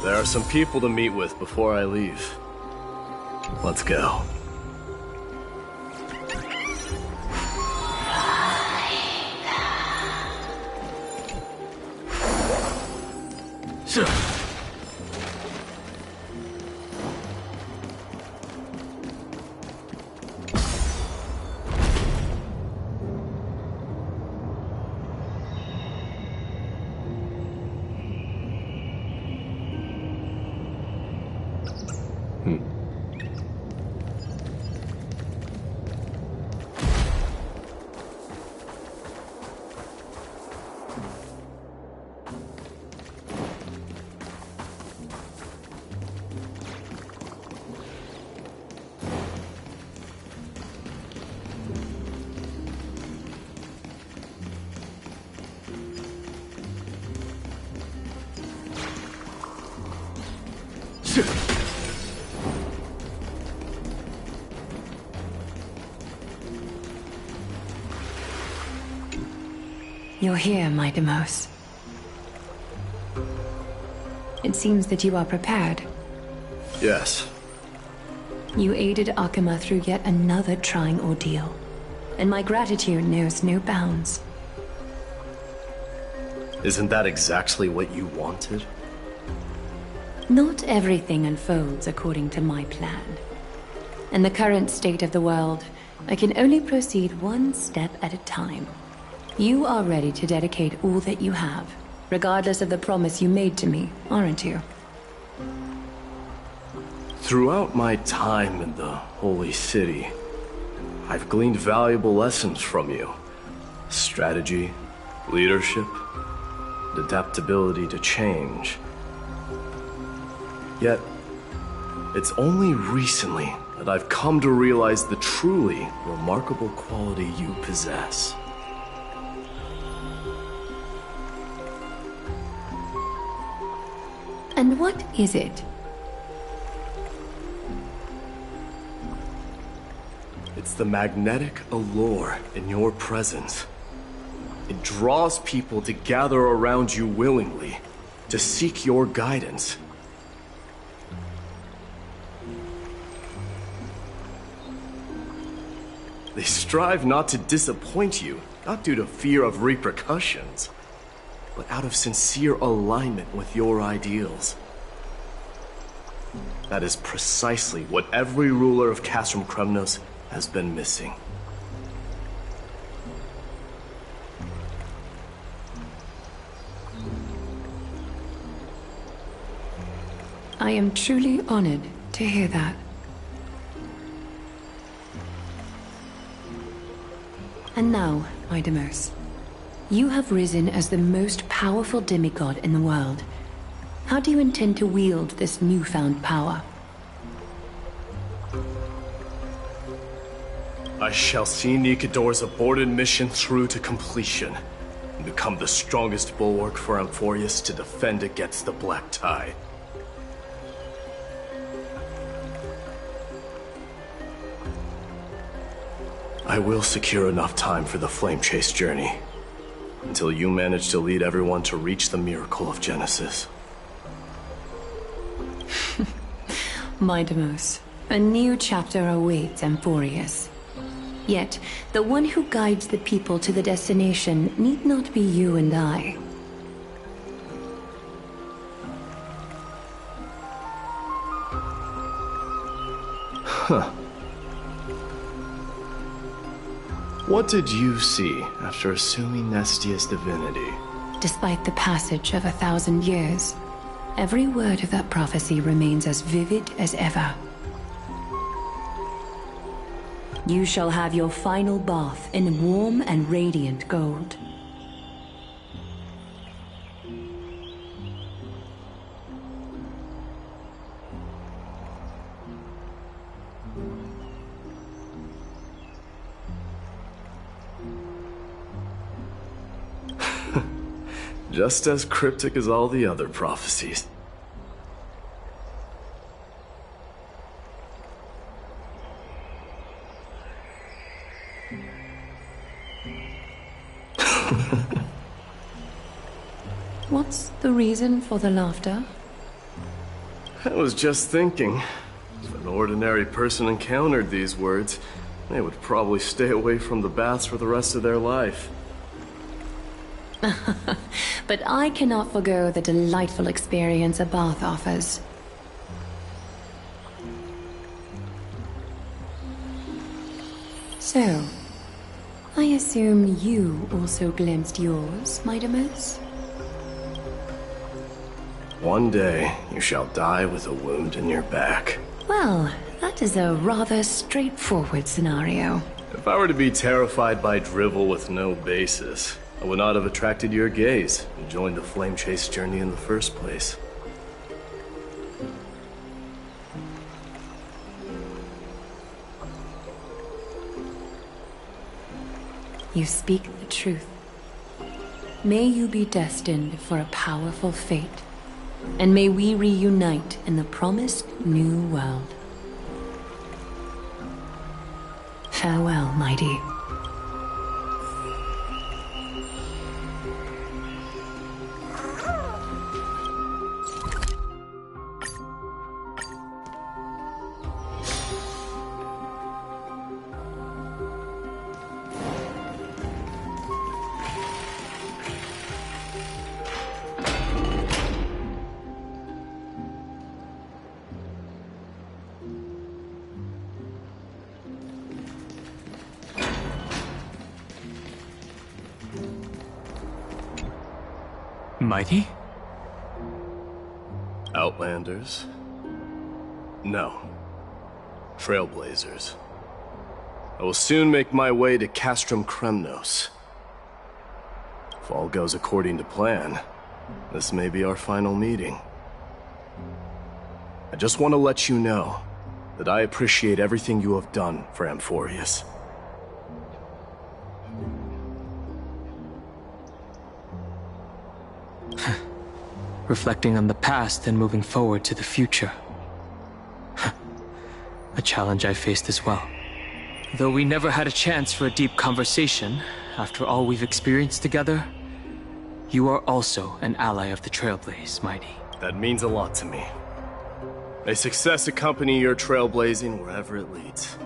There are some people to meet with before I leave. Let's go. You're here, Mabinogi. It seems that you are prepared. Yes. You aided Akuma through yet another trying ordeal, and my gratitude knows no bounds. Isn't that exactly what you wanted? Not everything unfolds according to my plan. In the current state of the world, I can only proceed one step at a time. You are ready to dedicate all that you have, regardless of the promise you made to me, aren't you? Throughout my time in the Holy City, I've gleaned valuable lessons from you. Strategy, leadership, and adaptability to change. Yet, it's only recently that I've come to realize the truly remarkable quality you possess. And what is it? It's the magnetic allure in your presence. It draws people to gather around you willingly, to seek your guidance. They strive not to disappoint you, not due to fear of repercussions, but out of sincere alignment with your ideals. That is precisely what every ruler of Castrum Kremnos has been missing. I am truly honored to hear that. And now, Mabinogi, you have risen as the most powerful demigod in the world. How do you intend to wield this newfound power? I shall see Nikador's aborted mission through to completion, and become the strongest bulwark for Amphorius to defend against the Black Tide. I will secure enough time for the Flame Chase journey, until you manage to lead everyone to reach the miracle of Genesis. Mabinogi, a new chapter awaits Amphorius. Yet, the one who guides the people to the destination need not be you and I. Huh. What did you see after assuming Nestia's divinity? Despite the passage of 1,000 years, every word of that prophecy remains as vivid as ever. You shall have your final bath in warm and radiant gold. Just as cryptic as all the other prophecies. What's the reason for the laughter? I was just thinking, if an ordinary person encountered these words, they would probably stay away from the baths for the rest of their life. But I cannot forgo the delightful experience a bath offers. So, I assume you also glimpsed yours, Mabinogi? One day, you shall die with a wound in your back. Well, that is a rather straightforward scenario. If I were to be terrified by drivel with no basis, I would not have attracted your gaze and joined the Flame Chase journey in the first place. You speak the truth. May you be destined for a powerful fate, and may we reunite in the promised new world. Farewell, mighty. Mighty? Outlanders? No. Trailblazers. I will soon make my way to Castrum Kremnos. If all goes according to plan, this may be our final meeting. I just want to let you know that I appreciate everything you have done for Amphorius. Reflecting on the past and moving forward to the future. A challenge I faced as well. Though we never had a chance for a deep conversation, after all we've experienced together, you are also an ally of the Trailblaze, Mighty. That means a lot to me. May success accompany your trailblazing wherever it leads.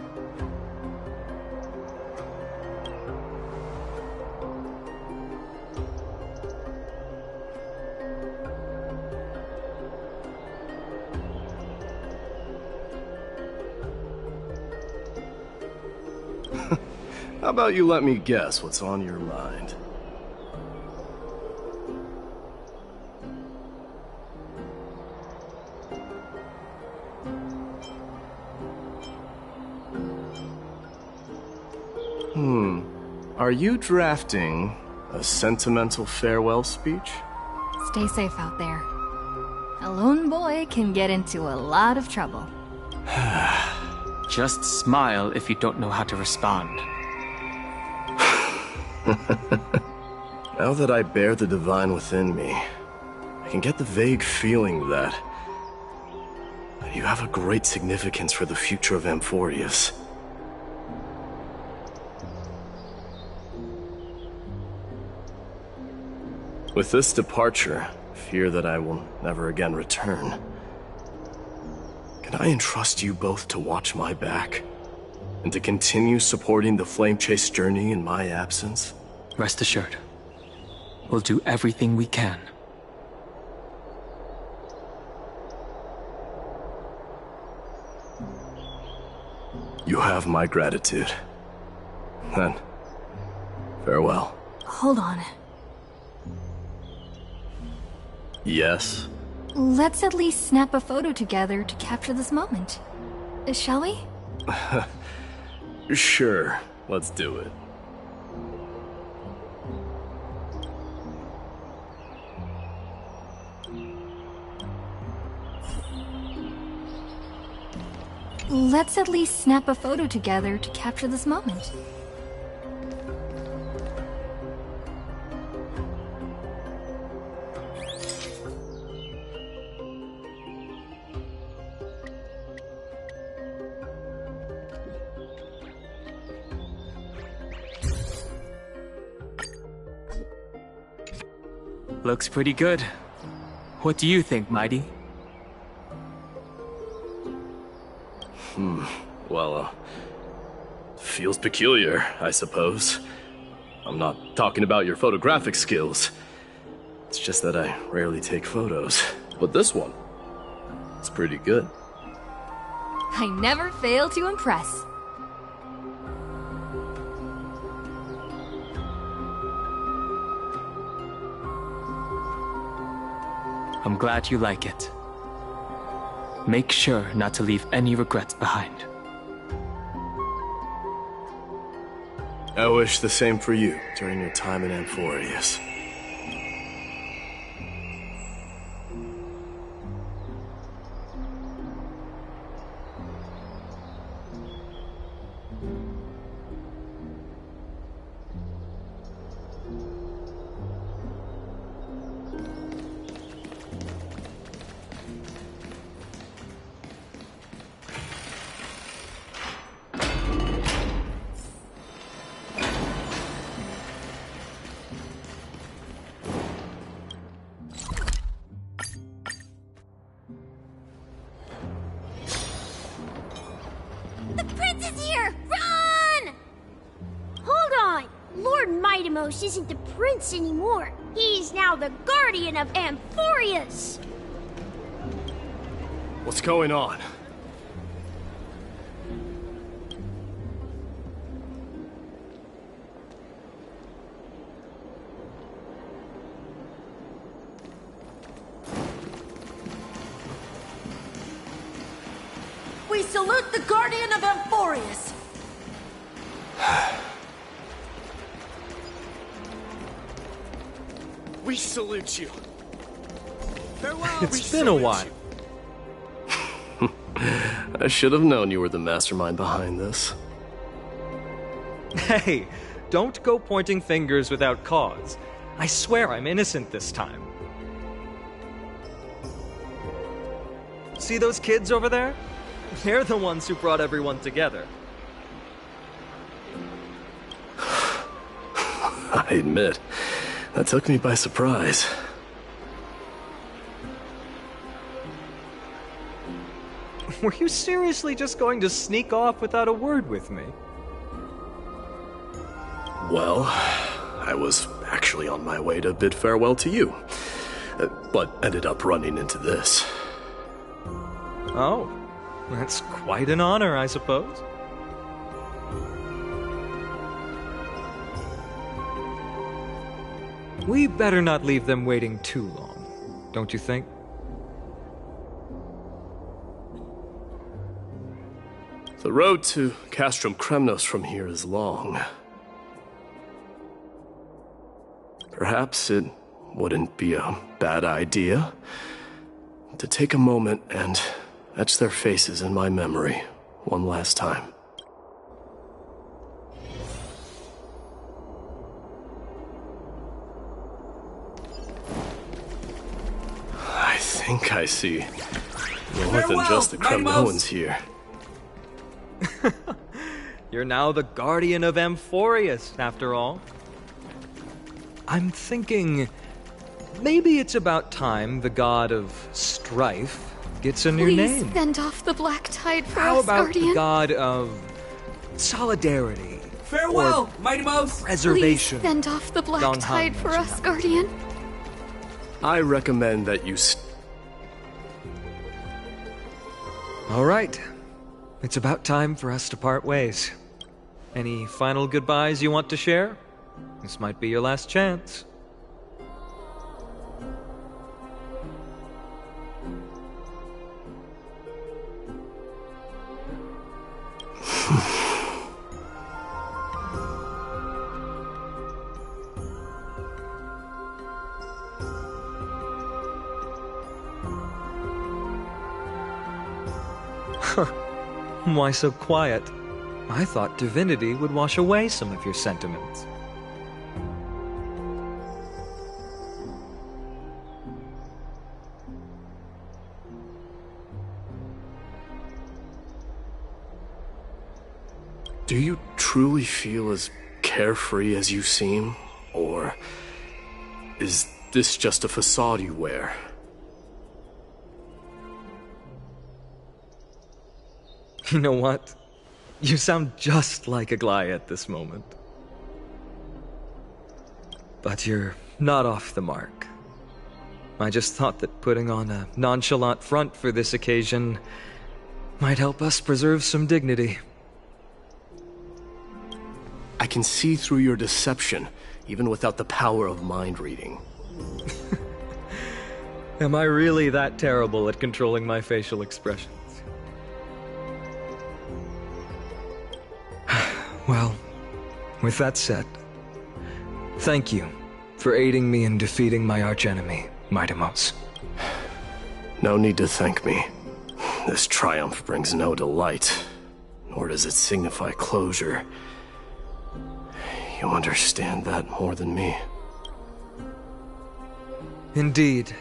How about you let me guess what's on your mind? Are you drafting a sentimental farewell speech? Stay safe out there. A lone boy can get into a lot of trouble. Just smile if you don't know how to respond. Now that I bear the divine within me, I can get the vague feeling that you have a great significance for the future of Amphorius. With this departure, I fear that I will never again return. Can I entrust you both to watch my back? And to continue supporting the Flame Chase journey in my absence? Rest assured, we'll do everything we can. You have my gratitude. Then, farewell. Hold on. Yes? Let's at least snap a photo together to capture this moment. Shall we? Sure, let's do it. Let's at least snap a photo together to capture this moment. Looks pretty good. What do you think, Mighty? Well, feels peculiar, I suppose. I'm not talking about your photographic skills. It's just that I rarely take photos. But this one, it's pretty good. I never fail to impress. I'm glad you like it. Make sure not to leave any regrets behind. I wish the same for you during your time in Amphorius. Isn't the prince anymore. He's now the guardian of Amphorius. What's going on? We salute the guardian of Amphorius. We salute you. Farewell. It's been a while. I should have known you were the mastermind behind this. Hey, don't go pointing fingers without cause. I swear I'm innocent this time. See those kids over there? They're the ones who brought everyone together. I admit, that took me by surprise. Were you seriously just going to sneak off without a word with me? Well, I was actually on my way to bid farewell to you, but ended up running into this. Oh, that's quite an honor, I suppose. We better not leave them waiting too long, don't you think? The road to Castrum Kremnos from here is long. Perhaps it wouldn't be a bad idea to take a moment and etch their faces in my memory one last time. I think I see more than just the Kremnoans here. You're now the guardian of Amphorius, after all. I'm thinking maybe it's about time the god of strife gets a new name. Please send off the black tide for How us, about Guardian? the god of solidarity? Farewell, Mighty Mouse! Preservation. Please send off the black Don tide Han for mentioned us, that. Guardian. I recommend that you All right. It's about time for us to part ways. Any final goodbyes you want to share? This might be your last chance. Why so quiet? I thought divinity would wash away some of your sentiments. Do you truly feel as carefree as you seem? Or is this just a facade you wear? You know what? You sound just like Aglaia at this moment. But you're not off the mark. I just thought that putting on a nonchalant front for this occasion might help us preserve some dignity. I can see through your deception, even without the power of mind reading. Am I really that terrible at controlling my facial expressions? Well, with that said, thank you for aiding me in defeating my archenemy, Mabinogi. No need to thank me. This triumph brings no delight, nor does it signify closure. You understand that more than me. Indeed.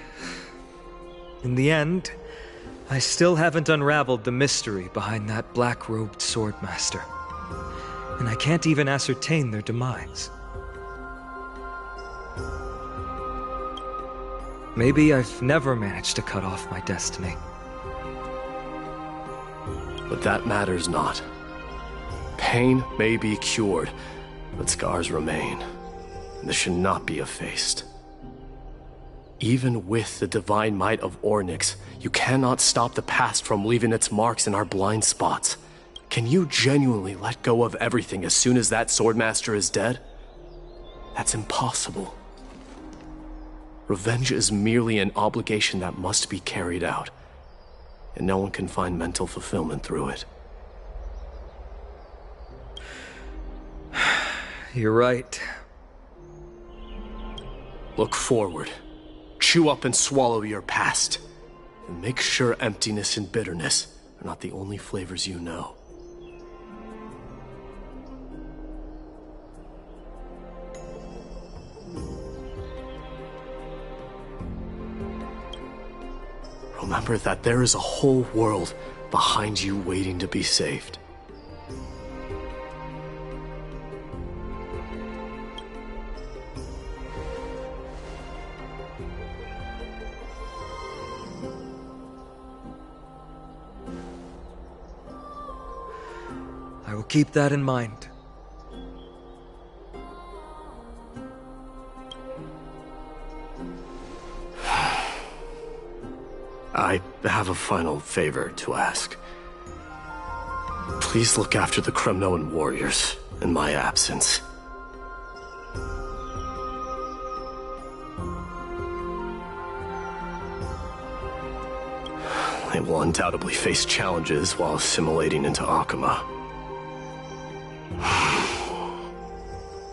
In the end, I still haven't unraveled the mystery behind that black-robed swordmaster. And I can't even ascertain their demise. Maybe I've never managed to cut off my destiny. But that matters not. Pain may be cured, but scars remain. And this should not be effaced. Even with the divine might of Ornyx, you cannot stop the past from leaving its marks in our blind spots. Can you genuinely let go of everything as soon as that swordmaster is dead? That's impossible. Revenge is merely an obligation that must be carried out, and no one can find mental fulfillment through it. You're right. Look forward. Chew up and swallow your past, and make sure emptiness and bitterness are not the only flavors you know. Remember that there is a whole world behind you waiting to be saved. I will keep that in mind. I have a final favor to ask. Please look after the Kremnoan warriors in my absence. They will undoubtedly face challenges while assimilating into Akama.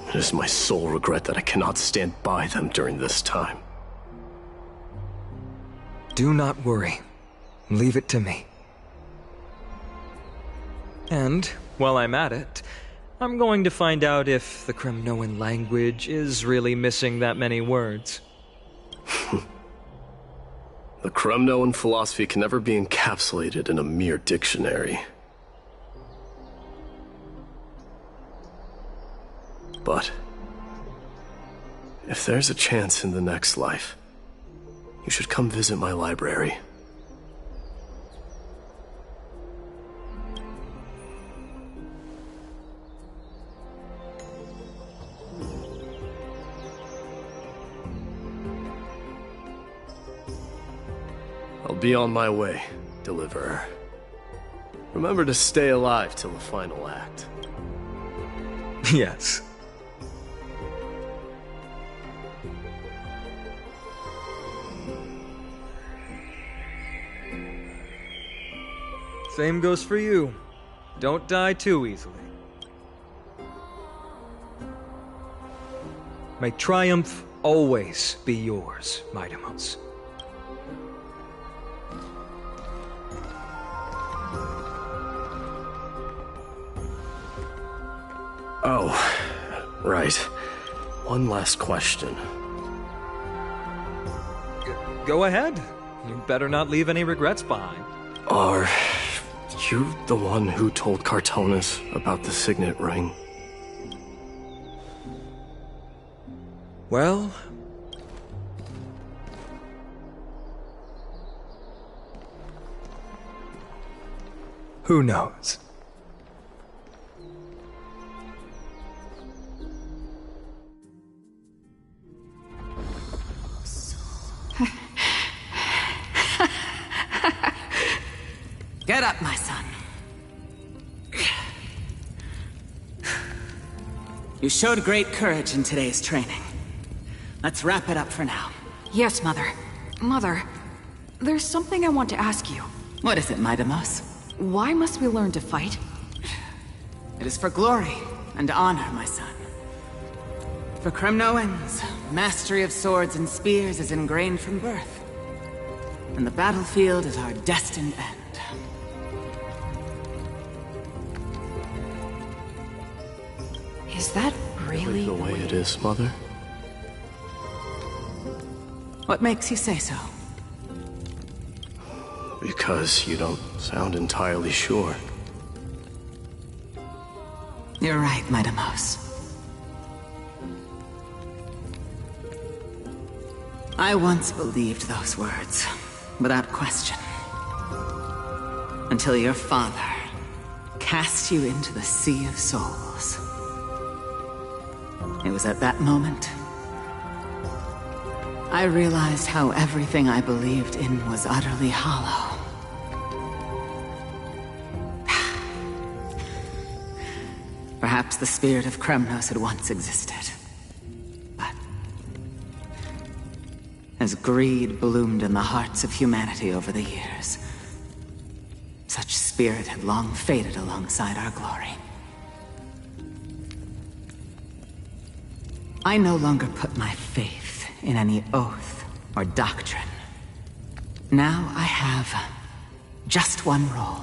It is my sole regret that I cannot stand by them during this time. Do not worry. Leave it to me. And, while I'm at it, I'm going to find out if the Kremnoan language is really missing that many words. The Kremnoan philosophy can never be encapsulated in a mere dictionary. But if there's a chance in the next life, you should come visit my library. I'll be on my way, Deliverer. Remember to stay alive till the final act. Yes. Same goes for you. Don't die too easily. May triumph always be yours, Mabinogi. Oh, right. One last question. Go ahead. You better not leave any regrets behind. Are you the one who told Cartonis about the signet ring? Well... who knows? Get up, my son. You showed great courage in today's training. Let's wrap it up for now. Yes, Mother. Mother, there's something I want to ask you. What is it, Mabinogi? Why must we learn to fight? It is for glory and honor, my son. For Kremnoans, mastery of swords and spears is ingrained from birth. And the battlefield is our destined end. Is that really the way it is, Mother? What makes you say so? Because you don't sound entirely sure. You're right, Mabinogi. I once believed those words, without question. Until your father cast you into the Sea of Souls. It was at that moment I realized how everything I believed in was utterly hollow. Perhaps the spirit of Kremnos had once existed. But as greed bloomed in the hearts of humanity over the years, such spirit had long faded alongside our glory. I no longer put my faith in any oath or doctrine. Now I have Just one role.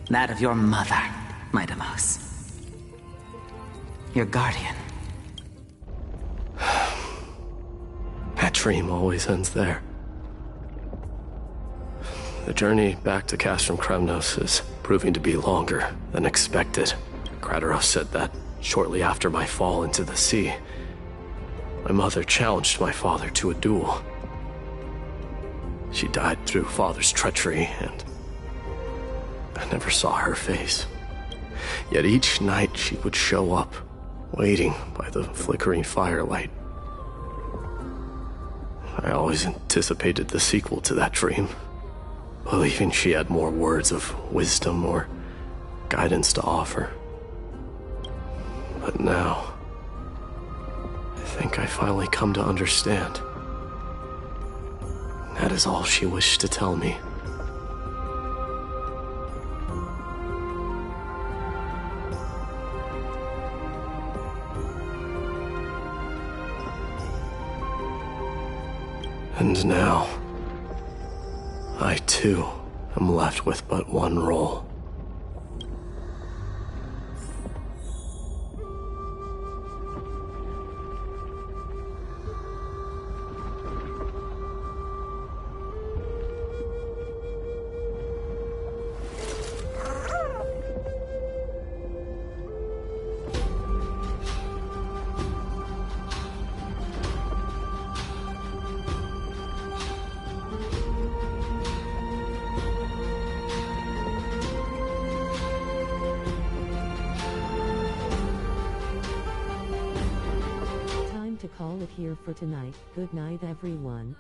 That of your mother, Mabinogi. Your guardian. That dream always ends there. The journey back to Castrum Kremnos is proving to be longer than expected. Krateros said that shortly after my fall into the sea, my mother challenged my father to a duel. She died through father's treachery, and I never saw her face. Yet each night she would show up, waiting by the flickering firelight. I always anticipated the sequel to that dream, believing she had more words of wisdom or guidance to offer. But now, I think I finally come to understand. That is all she wished to tell me. And now, I too am left with but one role. Call it here for tonight. Good night, everyone.